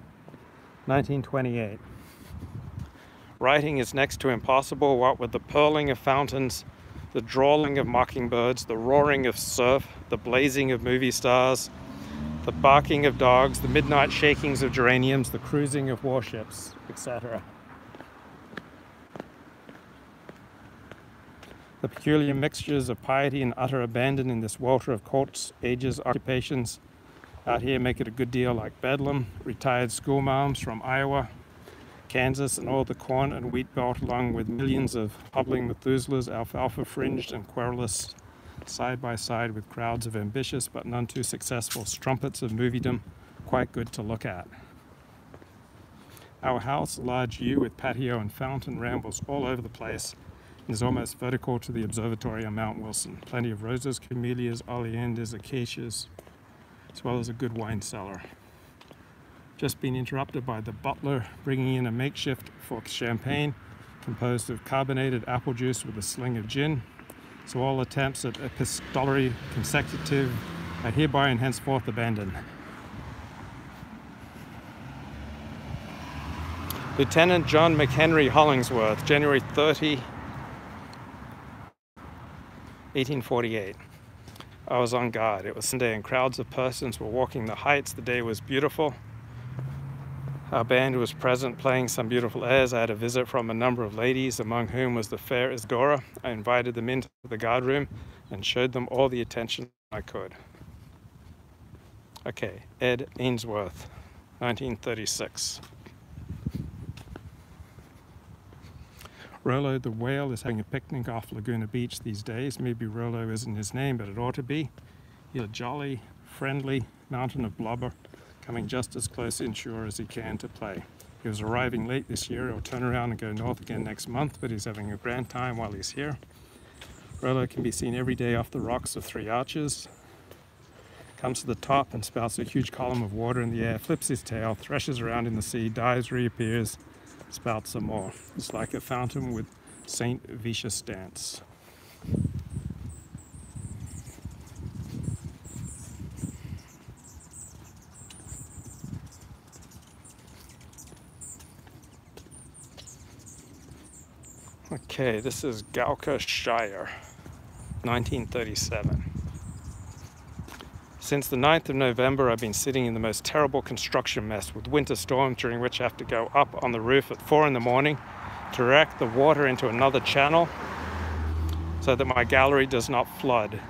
1928. Writing is next to impossible, what with the purling of fountains, the drawling of mockingbirds, the roaring of surf, the blazing of movie stars, the barking of dogs, the midnight shakings of geraniums, the cruising of warships, etc. The peculiar mixtures of piety and utter abandon in this welter of courts, ages, occupations out here make it a good deal like Bedlam. Retired schoolmarms from Iowa, Kansas, and all the corn and wheat belt, along with millions of hobbling Methuselahs, alfalfa-fringed and querulous, side by side with crowds of ambitious but none too successful strumpets of moviedom, quite good to look at. Our house, a large U with patio and fountain, rambles all over the place and is almost vertical to the observatory on Mount Wilson. Plenty of roses, camellias, oleanders, acacias, as well as a good wine cellar. Just been interrupted by the butler bringing in a makeshift for champagne composed of carbonated apple juice with a sling of gin. So all attempts at epistolary consecutive are hereby and henceforth abandoned. Lieutenant John McHenry Hollingsworth, January 30, 1848. I was on guard. It was Sunday and crowds of persons were walking the heights. The day was beautiful. Our band was present playing some beautiful airs. I had a visit from a number of ladies, among whom was the fair Isadora. I invited them into the guardroom and showed them all the attention I could. Okay, Ed Ainsworth, 1936. Rollo the whale is having a picnic off Laguna Beach these days. Maybe Rollo isn't his name, but it ought to be. He's a jolly, friendly mountain of blubber, coming just as close inshore as he can to play. He was arriving late this year. He'll turn around and go north again next month, but he's having a grand time while he's here. Rollo can be seen every day off the rocks of Three Arches. Comes to the top and spouts a huge column of water in the air, flips his tail, threshes around in the sea, dives, reappears, spouts some more. It's like a fountain with Saint Vicious dance. Okay, this is Gauka Shire, 1937. Since the 9th of November, I've been sitting in the most terrible construction mess with winter storms during which I have to go up on the roof at 4 in the morning to direct the water into another channel so that my gallery does not flood.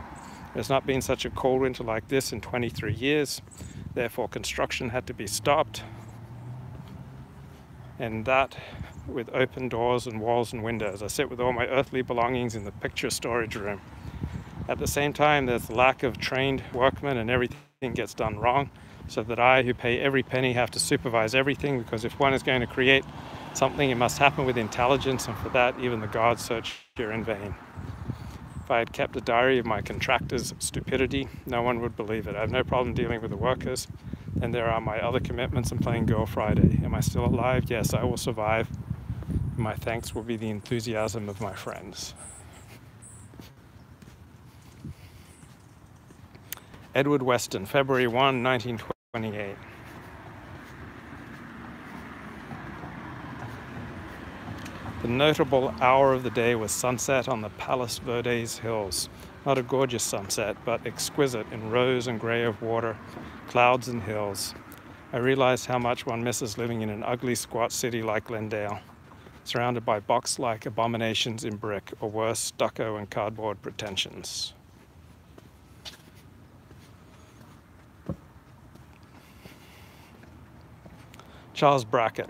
There's not been such a cold winter like this in 23 years. Therefore, construction had to be stopped. And that with open doors and walls and windows. I sit with all my earthly belongings in the picture storage room. At the same time, there's the lack of trained workmen and everything gets done wrong, so that I, who pay every penny, have to supervise everything, because if one is going to create something, it must happen with intelligence, and for that, even the gods search here in vain. If I had kept a diary of my contractors' stupidity, no one would believe it. I have no problem dealing with the workers, and there are my other commitments and playing Girl Friday. Am I still alive? Yes, I will survive. My thanks will be the enthusiasm of my friends. Edward Weston, February 1, 1928. The notable hour of the day was sunset on the Palos Verdes hills. Not a gorgeous sunset, but exquisite in rose and gray of water, clouds and hills. I realized how much one misses living in an ugly, squat city like Glendale, surrounded by box-like abominations in brick, or worse, stucco and cardboard pretensions. Charles Brackett.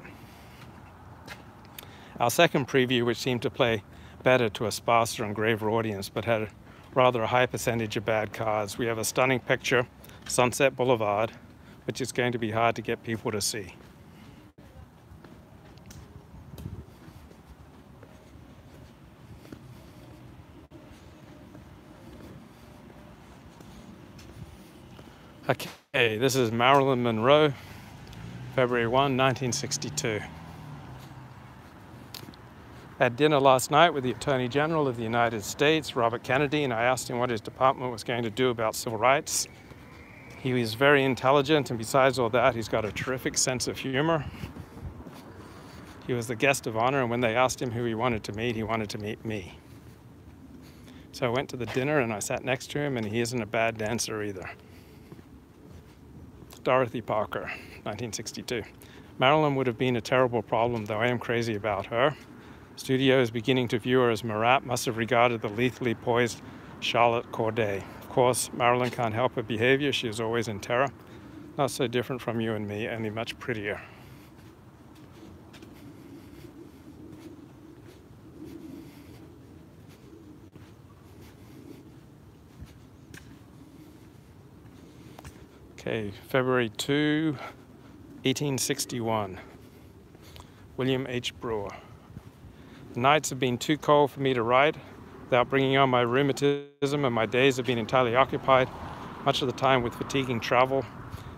Our second preview, which seemed to play better to a sparser and graver audience, but had rather a high percentage of bad cards. We have a stunning picture, Sunset Boulevard, which is going to be hard to get people to see. Okay, this is Marilyn Monroe, February 1, 1962. Had dinner last night with the Attorney General of the United States, Robert Kennedy, and I asked him what his department was going to do about civil rights. He was very intelligent, and besides all that, he's got a terrific sense of humor. He was the guest of honor, and when they asked him who he wanted to meet me. So I went to the dinner and I sat next to him, and he isn't a bad dancer either. Dorothy Parker, 1962. Marilyn would have been a terrible problem, though I am crazy about her. Studios beginning to view her as Marat must have regarded the lethally poised Charlotte Corday. Of course, Marilyn can't help her behavior. She is always in terror. Not so different from you and me, only much prettier. Okay, February 2, 1861. William H. Brewer. The nights have been too cold for me to write without bringing on my rheumatism, and my days have been entirely occupied, much of the time with fatiguing travel.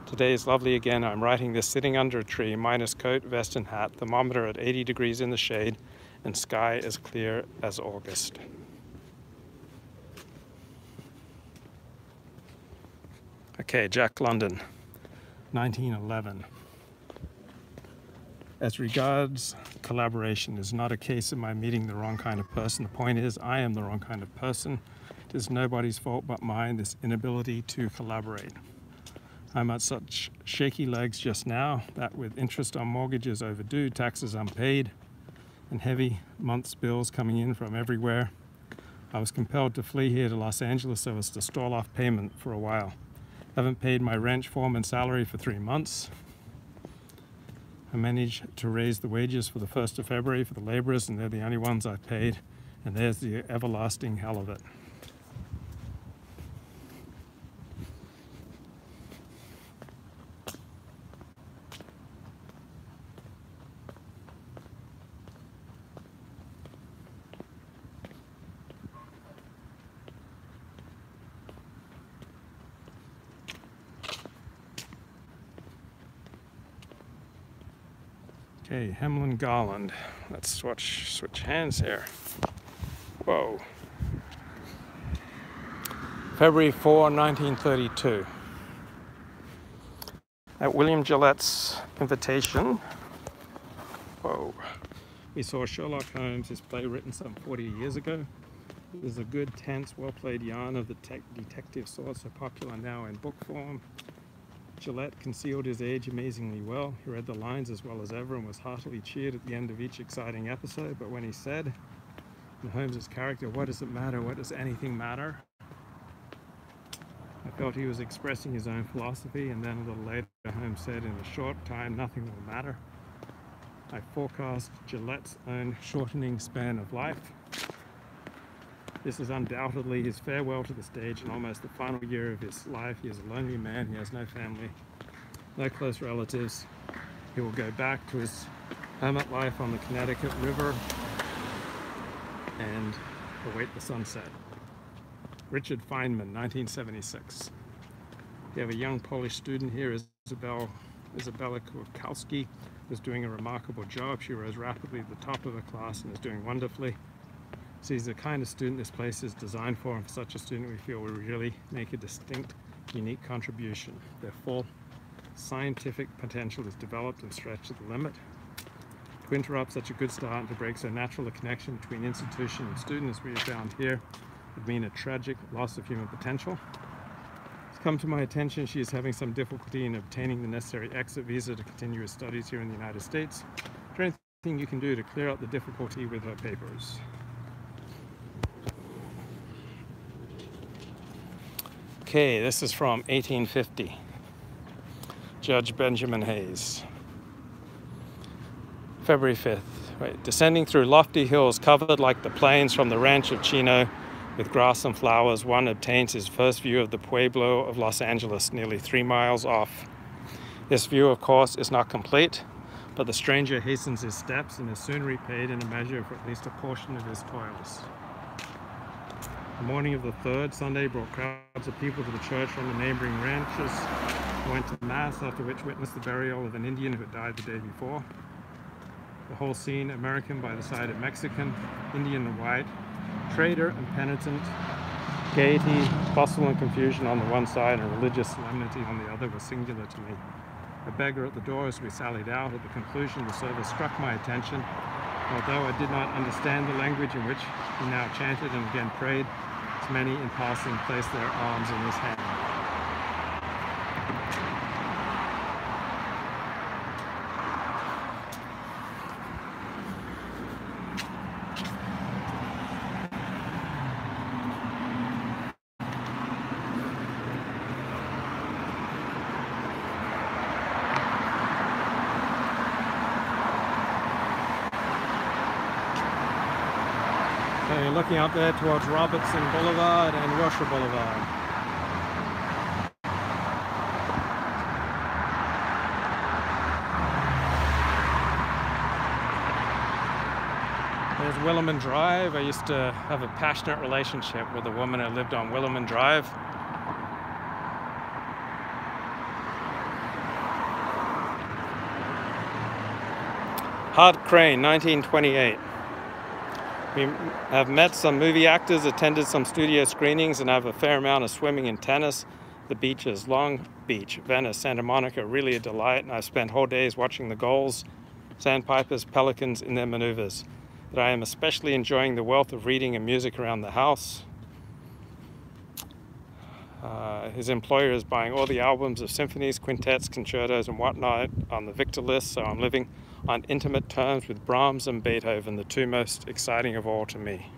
Today is lovely again. I'm writing this sitting under a tree, minus coat, vest, and hat, thermometer at 80 degrees in the shade, and sky as clear as August. Okay, Jack London, 1911. As regards collaboration, is not a case of my meeting the wrong kind of person. The point is, I am the wrong kind of person. It is nobody's fault but mine, this inability to collaborate. I'm at such shaky legs just now that with interest on mortgages overdue, taxes unpaid, and heavy month's bills coming in from everywhere, I was compelled to flee here to Los Angeles so as to stall off payment for a while. Haven't paid my rent, foreman salary for 3 months. I managed to raise the wages for the 1st of February for the laborers, and they're the only ones I've paid, and there's the everlasting hell of it. Okay, Hemlin Garland. Let's switch hands here. Whoa. February 4, 1932. At William Gillette's invitation, we saw Sherlock Holmes, his play written some 40 years ago. It is a good, tense, well-played yarn of the detective sort, so popular now in book form. Gillette concealed his age amazingly well. He read the lines as well as ever and was heartily cheered at the end of each exciting episode. But when he said, in Holmes's character, "What does it matter? What does anything matter?" I felt he was expressing his own philosophy, and then a little later Holmes said, "In a short time, nothing will matter." I forecast Gillette's own shortening span of life. This is undoubtedly his farewell to the stage and almost the final year of his life. He is a lonely man. He has no family, no close relatives. He will go back to his hermit life on the Connecticut River and await the sunset. Richard Feynman, 1976. We have a young Polish student here, Isabella Kowalski, who's doing a remarkable job. She rose rapidly to the top of her class and is doing wonderfully. She's the kind of student this place is designed for, and for such a student we feel will really make a distinct, unique contribution. Their full scientific potential is developed and stretched to the limit. To interrupt such a good start and to break so natural a connection between institution and student as we have found here would mean a tragic loss of human potential. It's come to my attention she is having some difficulty in obtaining the necessary exit visa to continue her studies here in the United States. Is there anything you can do to clear up the difficulty with her papers? Okay, this is from 1850. Judge Benjamin Hayes. February 5th. Descending through lofty hills covered like the plains from the ranch of Chino with grass and flowers, one obtains his first view of the Pueblo of Los Angeles, nearly 3 miles off. This view, of course, is not complete, but the stranger hastens his steps and is soon repaid in a measure for at least a portion of his toils. The morning of the 3rd Sunday brought crowds of people to the church from the neighboring ranches who went to Mass, after which witnessed the burial of an Indian who had died the day before. The whole scene, American by the side of Mexican, Indian and white, trader and penitent, Gaiety, bustle and confusion on the one side and religious solemnity on the other was singular to me. A beggar at the door as we sallied out. At the conclusion, the service struck my attention. Although I did not understand the language in which he now chanted and again prayed, as many in passing placed their arms in his hand. So you're looking up there towards Robertson Boulevard and Wilshire Boulevard. There's Williman Drive. I used to have a passionate relationship with a woman who lived on Williman Drive. Hart Crane, 1928. We have met some movie actors, attended some studio screenings, and have a fair amount of swimming and tennis. The beaches, Long Beach, Venice, Santa Monica, really a delight, and I've spent whole days watching the gulls, sandpipers, pelicans in their maneuvers. But I am especially enjoying the wealth of reading and music around the house. His employer is buying all the albums of symphonies, quintets, concertos, and whatnot on the Victor list, so I'm living on intimate terms with Brahms and Beethoven, the two most exciting of all to me.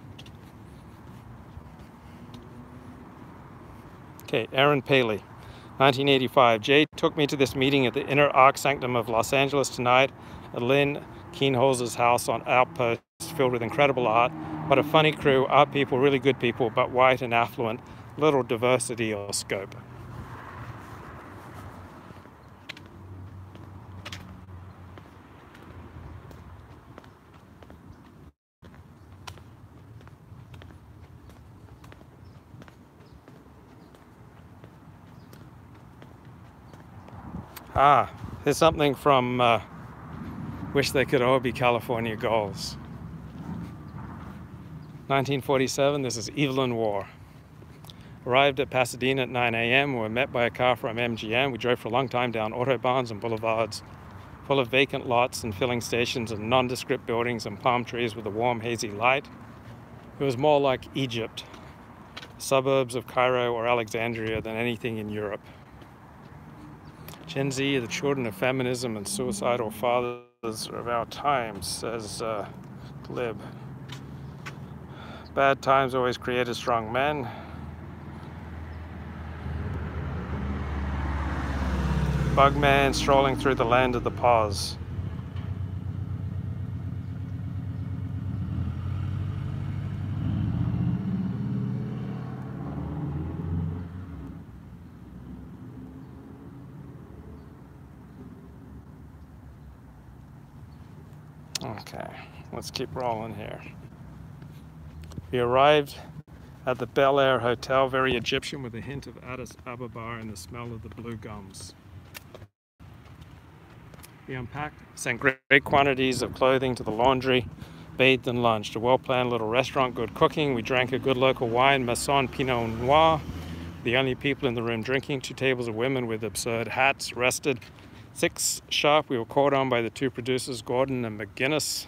Okay, Aaron Paley, 1985. Jay took me to this meeting at the Inner Arc Sanctum of Los Angeles tonight at Lynn Keenholz's house on Outpost, filled with incredible art. What a funny crew, art people, really good people, but white and affluent, little diversity or scope. Here's something from Wish They Could All Be California Goals. 1947, this is Evelyn Waugh. Arrived at Pasadena at 9 a.m. We were met by a car from MGM. We drove for a long time down autobahns and boulevards full of vacant lots and filling stations and nondescript buildings and palm trees with a warm, hazy light. It was more like Egypt, suburbs of Cairo or Alexandria than anything in Europe. Gen Z, the children of feminism and suicidal fathers of our times, says Glib. Bad times always created strong men. Bugman strolling through the land of the pause. Okay, let's keep rolling here. We arrived at the Bel Air Hotel, very Egyptian, with a hint of Addis Ababa and the smell of the blue gums. We unpacked, sent great quantities of clothing to the laundry, bathed and lunched. A well-planned little restaurant, good cooking. We drank a good local wine, Masson Pinot Noir. The only people in the room drinking, 2 tables of women with absurd hats, rested. 6 sharp, we were called on by the 2 producers, Gordon and McGuinness,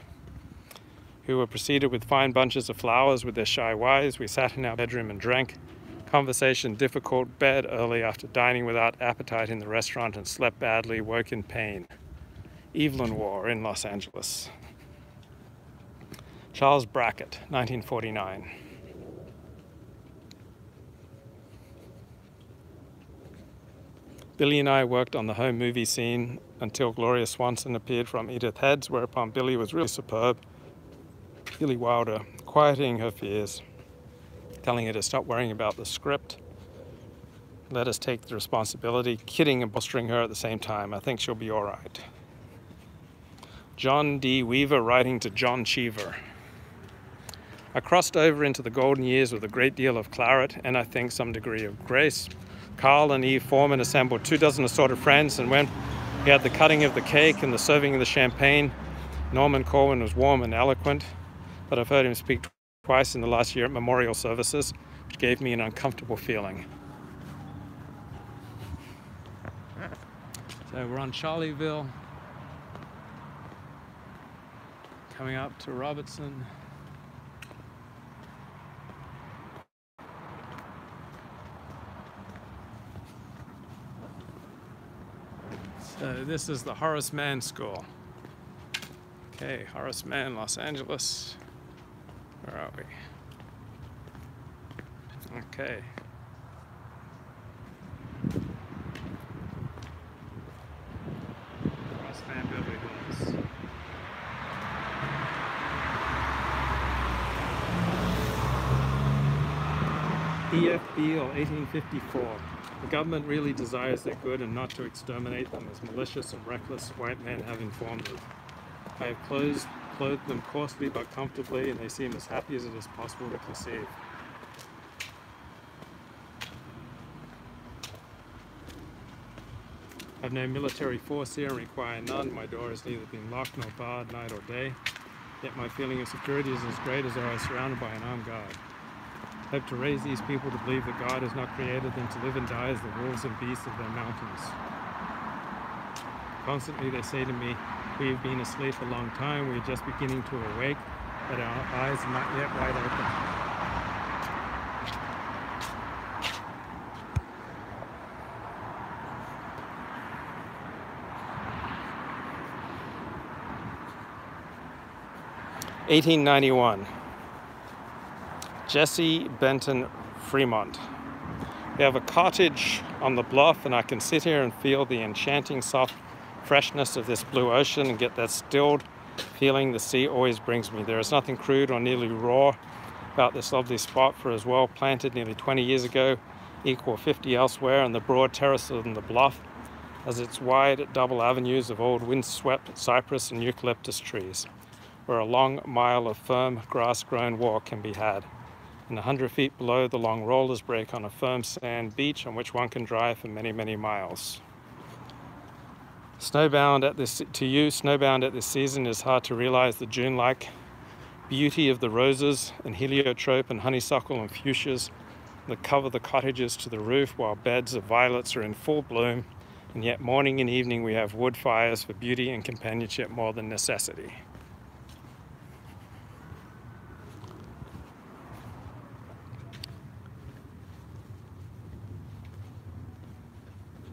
who were preceded with fine bunches of flowers with their shy wives. We sat in our bedroom and drank. Conversation difficult, bed early after dining without appetite in the restaurant and slept badly, woke in pain. Evelyn Waugh in Los Angeles. Charles Brackett, 1949. Billy and I worked on the home movie scene until Gloria Swanson appeared from Edith Heads, whereupon Billy was really superb. Billy Wilder, quieting her fears, telling her to stop worrying about the script, let us take the responsibility, kidding and bolstering her at the same time. I think she'll be all right. John D. Weaver writing to John Cheever. I crossed over into the golden years with a great deal of claret and I think some degree of grace. Carl and Eve Foreman assembled 24 assorted friends, and when we had the cutting of the cake and the serving of the champagne, Norman Corwin was warm and eloquent, but I've heard him speak twice in the last year at memorial services. gave me an uncomfortable feeling. So we're on Charlieville, coming up to Robertson. So this is the Horace Mann School. Okay, Horace Mann, Los Angeles. Where are we? Okay. Horace Mann, Beverly Hills. E.F. Beale, 1854. The government really desires their good and not to exterminate them, as malicious and reckless white men have informed them. I have clothed them coarsely but comfortably, and they seem as happy as it is possible to conceive. I have no military force here and require none. My door has neither been locked nor barred night or day, yet my feeling of security is as great as though I was surrounded by an armed guard. I hope to raise these people to believe that God has not created them to live and die as the wolves and beasts of their mountains. Constantly they say to me, we have been asleep a long time, we are just beginning to awake, but our eyes are not yet wide open. (1891). Jesse Benton Fremont. We have a cottage on the bluff, and I can sit here and feel the enchanting soft freshness of this blue ocean and get that stilled feeling the sea always brings me. There is nothing crude or nearly raw about this lovely spot, for as well planted nearly 20 years ago, equal 50 elsewhere, and the broad terraces on the bluff as its wide double avenues of old windswept cypress and eucalyptus trees, where a long mile of firm grass-grown walk can be had. And 100 feet below, the long rollers break on a firm sand beach on which one can drive for many, many miles. Snowbound at this season, is hard to realize the June-like beauty of the roses and heliotrope and honeysuckle and fuchsias that cover the cottages to the roof, while beds of violets are in full bloom, and yet morning and evening we have wood fires for beauty and companionship more than necessity.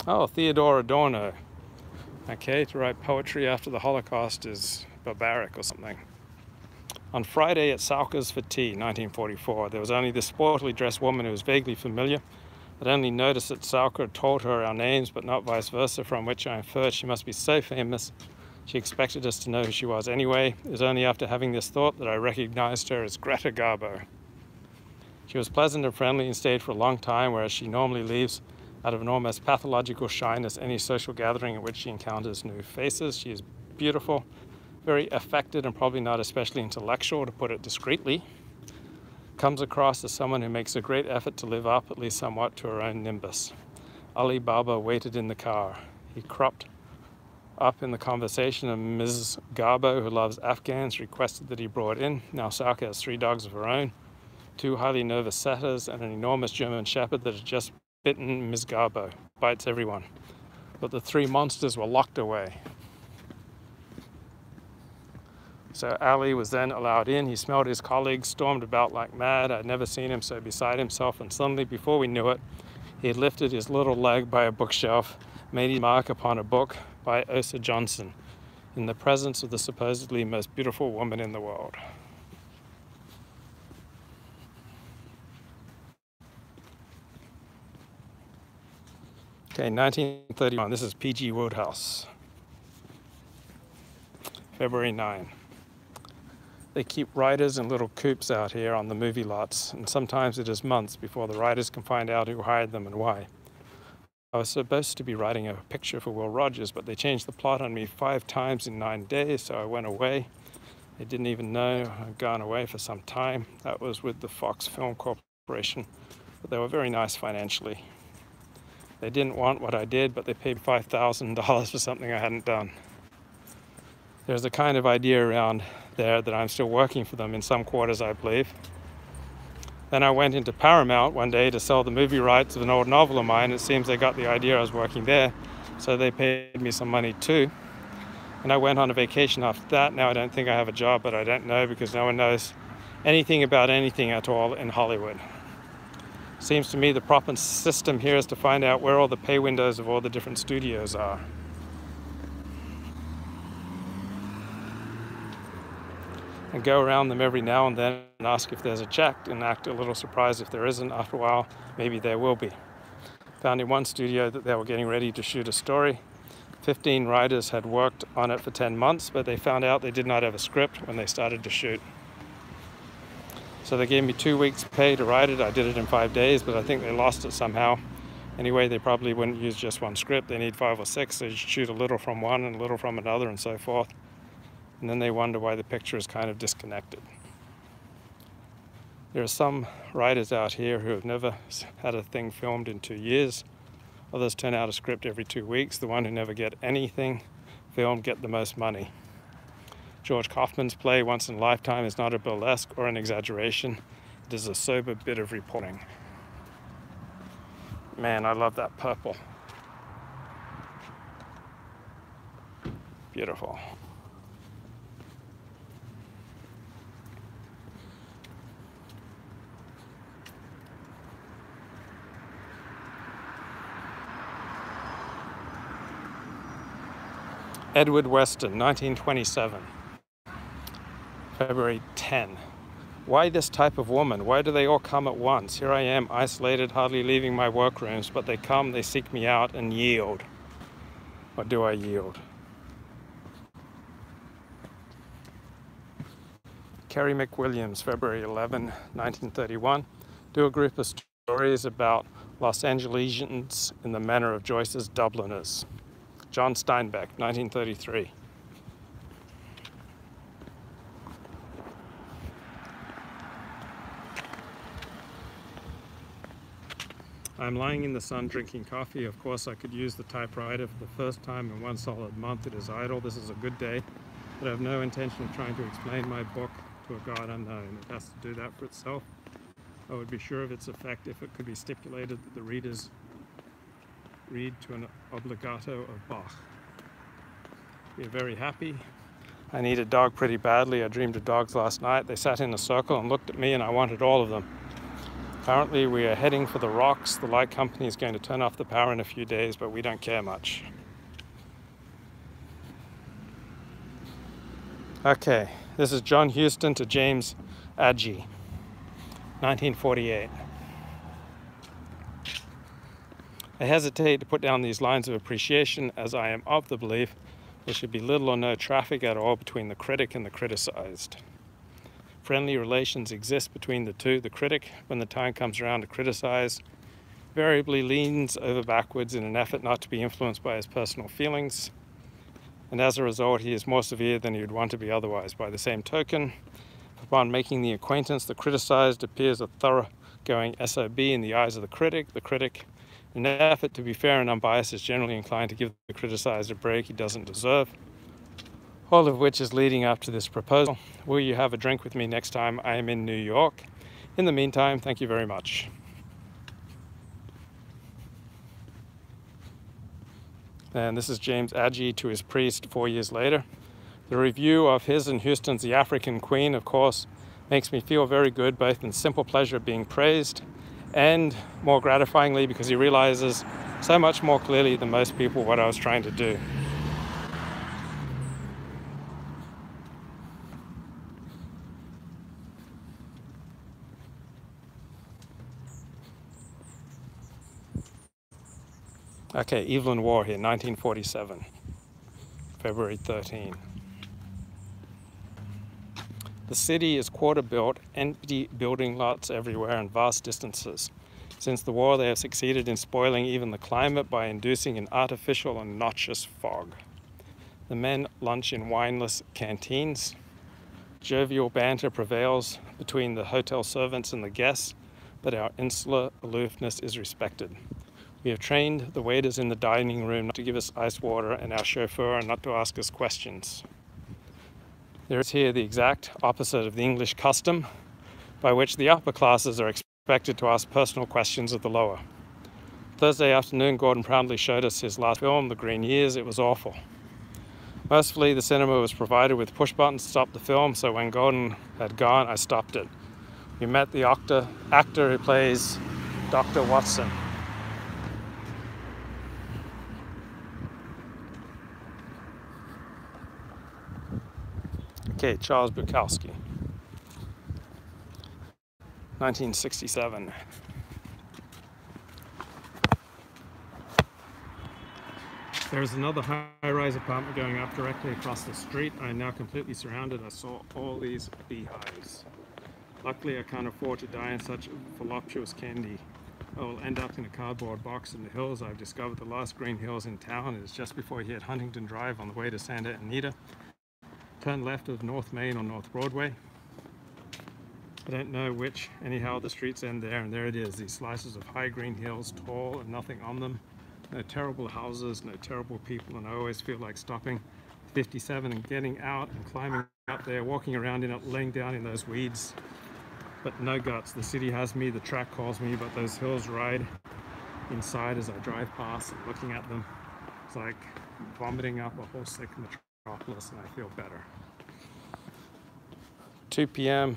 Oh, Theodore Adorno. Okay, to write poetry after the Holocaust is barbaric or something. On Friday at Salker's for tea, 1944, there was only this sportily dressed woman who was vaguely familiar. I'd only noticed that Salker had told her our names, but not vice versa, from which I inferred she must be so famous she expected us to know who she was anyway. It was only after having this thought that I recognized her as Greta Garbo. She was pleasant and friendly and stayed for a long time, whereas she normally leaves out of an almost pathological shyness any social gathering at which she encounters new faces. She is beautiful, very affected, and probably not especially intellectual, to put it discreetly. Comes across as someone who makes a great effort to live up, at least somewhat, to her own nimbus. Ali Baba waited in the car. He cropped up in the conversation, and Mrs. Garbo, who loves Afghans, requested that he brought in. Now Salka has 3 dogs of her own, 2 highly nervous setters, and an enormous German shepherd that had just bitten Ms. Garbo. Bites everyone. But the 3 monsters were locked away. So Ali was then allowed in. He smelled his colleagues, stormed about like mad. I'd never seen him so beside himself, and suddenly, before we knew it, he had lifted his little leg by a bookshelf, made his mark upon a book by Osa Johnson, in the presence of the supposedly most beautiful woman in the world. Okay, 1931. This is P.G. Wodehouse. February 9. They keep writers in little coops out here on the movie lots, and sometimes it is months before the writers can find out who hired them and why. I was supposed to be writing a picture for Will Rogers, but they changed the plot on me 5 times in 9 days, so I went away. They didn't even know I'd gone away for some time. That was with the Fox Film Corporation, but they were very nice financially. They didn't want what I did, but they paid $5,000 for something I hadn't done. There's a kind of idea around there that I'm still working for them in some quarters, I believe. Then I went into Paramount one day to sell the movie rights of an old novel of mine. It seems they got the idea I was working there, so they paid me some money too. And I went on a vacation after that. Now I don't think I have a job, but I don't know because no one knows anything about anything at all in Hollywood. Seems to me the proper system here is to find out where all the pay windows of all the different studios are. And go around them every now and then and ask if there's a check and act a little surprised if there isn't. After a while, maybe there will be. Found in one studio that they were getting ready to shoot a story. 15 writers had worked on it for 10 months, but they found out they did not have a script when they started to shoot. So they gave me 2 weeks pay to write it. I did it in 5 days, but I think they lost it somehow. Anyway, they probably wouldn't use just one script. They need 5 or 6. They shoot a little from one and a little from another and so forth. And then they wonder why the picture is kind of disconnected. There are some writers out here who have never had a thing filmed in 2 years. Others turn out a script every 2 weeks. The one who never get anything filmed get the most money. George Kaufman's play Once in a Lifetime is not a burlesque or an exaggeration. It is a sober bit of reporting. Man, I love that purple. Beautiful. Edward Weston, 1927, February 10. Why this type of woman? Why do they all come at once? Here I am, isolated, hardly leaving my workrooms, but they come, they seek me out and yield. Or do I yield? Kerry McWilliams, February 11, 1931. Do a group of stories about Los Angelesians in the manner of Joyce's Dubliners. John Steinbeck, 1933. I'm lying in the sun drinking coffee. Of course, I could use the typewriter for the first time in one solid month. It is idle. This is a good day, but I have no intention of trying to explain my book to a God unknown. It has to do that for itself. I would be sure of its effect if it could be stipulated that the readers read to an obligato of Bach. We are very happy. I need a dog pretty badly. I dreamed of dogs last night. They sat in a circle and looked at me and I wanted all of them. Currently we are heading for the rocks. The light company is going to turn off the power in a few days, but we don't care much. Okay, this is John Huston to James Agee, 1948. I hesitate to put down these lines of appreciation as I am of the belief there should be little or no traffic at all between the critic and the criticized. Friendly relations exist between the two. The critic, when the time comes around to criticize, invariably leans over backwards in an effort not to be influenced by his personal feelings, and as a result he is more severe than he would want to be otherwise. By the same token, upon making the acquaintance, the criticized appears a thoroughgoing SOB in the eyes of the critic. The critic, in an effort to be fair and unbiased, is generally inclined to give the criticized a break he doesn't deserve. All of which is leading up to this proposal. Will you have a drink with me next time I am in New York? In the meantime, thank you very much. And this is James Agee to his priest 4 years later. The review of his and Houston's The African Queen, of course, makes me feel very good, both in simple pleasure of being praised and more gratifyingly because he realizes so much more clearly than most people what I was trying to do. Okay, Evelyn Waugh here, 1947, February 13. The city is quarter-built, empty building lots everywhere and vast distances. Since the war, they have succeeded in spoiling even the climate by inducing an artificial and noxious fog. The men lunch in wineless canteens. Jovial banter prevails between the hotel servants and the guests, but our insular aloofness is respected. We have trained the waiters in the dining room not to give us ice water and our chauffeur not to ask us questions. There is here the exact opposite of the English custom. by which the upper classes are expected to ask personal questions of the lower. Thursday afternoon, Gordon proudly showed us his last film, The Green Years. It was awful. Mercifully, the cinema was provided with push buttons to stop the film, so when Gordon had gone, I stopped it. We met the actor who plays Dr. Watson. Okay, Charles Bukowski, 1967. There is another high-rise apartment going up directly across the street. I am now completely surrounded. I saw all these beehives. Luckily, I can't afford to die in such voluptuous candy. I will end up in a cardboard box in the hills. I've discovered the last green hills in town. It is just before you hit Huntington Drive on the way to Santa Anita. Turn left of North Main or North Broadway. I don't know which. Anyhow, the streets end there, and there it is. These slices of high green hills, tall and nothing on them. No terrible houses, no terrible people, and I always feel like stopping 57 and getting out and climbing up there, walking around in it, laying down in those weeds. But no guts. The city has me, the track calls me, but those hills ride inside as I drive past and looking at them. It's like vomiting up a whole sick metropolis, and I feel better. 2 p.m.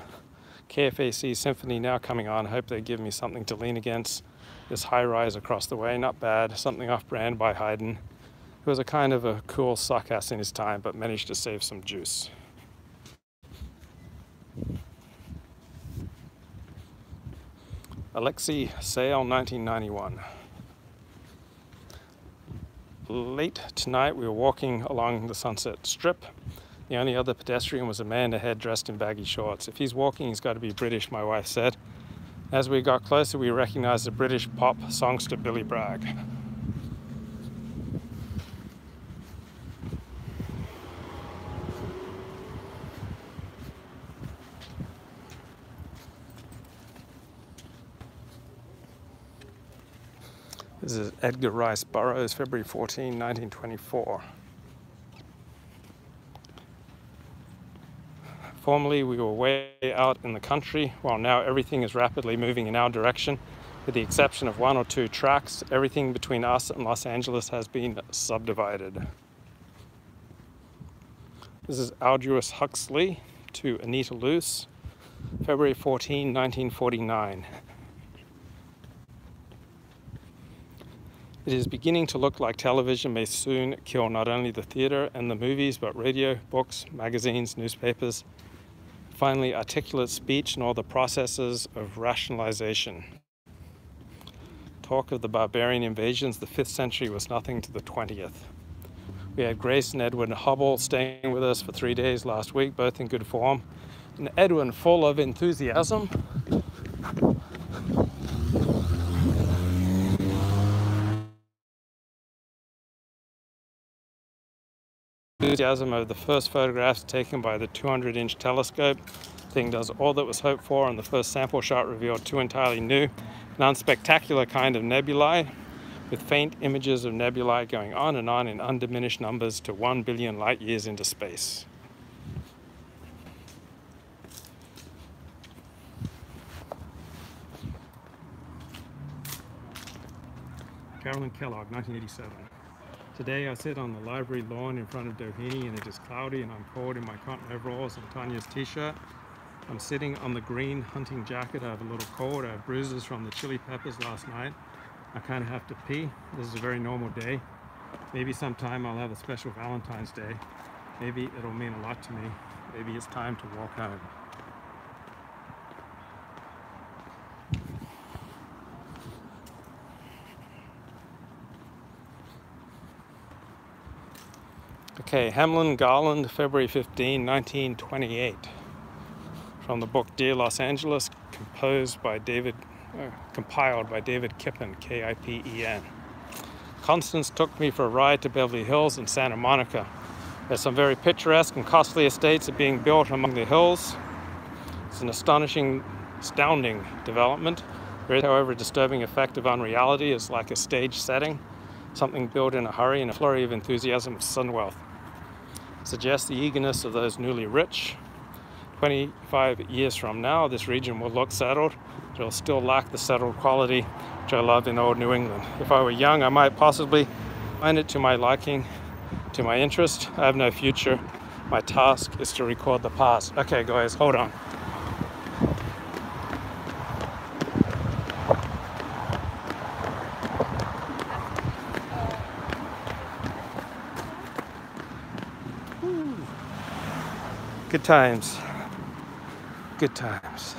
KFAC Symphony now coming on. I hope they give me something to lean against. This high-rise across the way, not bad. Something off-brand by Haydn, who was a kind of a cool suck-ass in his time, but managed to save some juice. Alexei Sayle, 1991. Late tonight, we were walking along the Sunset Strip. The only other pedestrian was a man ahead dressed in baggy shorts. If he's walking, he's got to be British, my wife said. As we got closer, we recognized the British pop songster Billy Bragg. This is Edgar Rice Burroughs, February 14, 1924. Formerly, we were way out in the country, while now everything is rapidly moving in our direction. With the exception of 1 or 2 tracks, everything between us and Los Angeles has been subdivided. This is Aldous Huxley to Anita Luce, February 14, 1949. It is beginning to look like television may soon kill not only the theater and the movies, but radio, books, magazines, newspapers, finally articulate speech and all the processes of rationalization. Talk of the barbarian invasions, the 5th century was nothing to the 20th. We had Grace and Edwin Hubble staying with us for 3 days last week, both in good form. And Edwin full of enthusiasm. Enthusiasm over the first photographs taken by the 200-inch telescope. The thing does all that was hoped for, and the first sample shot revealed 2 entirely new and unspectacular kind of nebulae, with faint images of nebulae going on and on in undiminished numbers to 1 billion light years into space. Carolyn Kellogg, 1987. Today I sit on the library lawn in front of Doheny, and it is cloudy and I'm cold in my cotton overalls and Tanya's t-shirt. I'm sitting on the green hunting jacket. I have a little cold. I have bruises from the chili peppers last night. I kind of have to pee. This is a very normal day. Maybe sometime I'll have a special Valentine's Day. Maybe it'll mean a lot to me. Maybe it's time to walk home. Okay, Hamlin Garland, February 15, 1928. From the book Dear Los Angeles, compiled by David Kippen, K-I-P-E-N. Constance took me for a ride to Beverly Hills and Santa Monica. There's some very picturesque and costly estates are being built among the hills. It's an astounding development. There is, however, a disturbing effect of unreality. It's like a stage setting, something built in a hurry and a flurry of enthusiasm of sudden wealth. Suggests the eagerness of those newly rich. 25 years from now, this region will look settled. It'll still lack the settled quality which I love in old New England. If I were young, I might possibly find it to my liking, to my interest. I have no future. My task is to record the past. Okay, guys, hold on. Good times. Good times.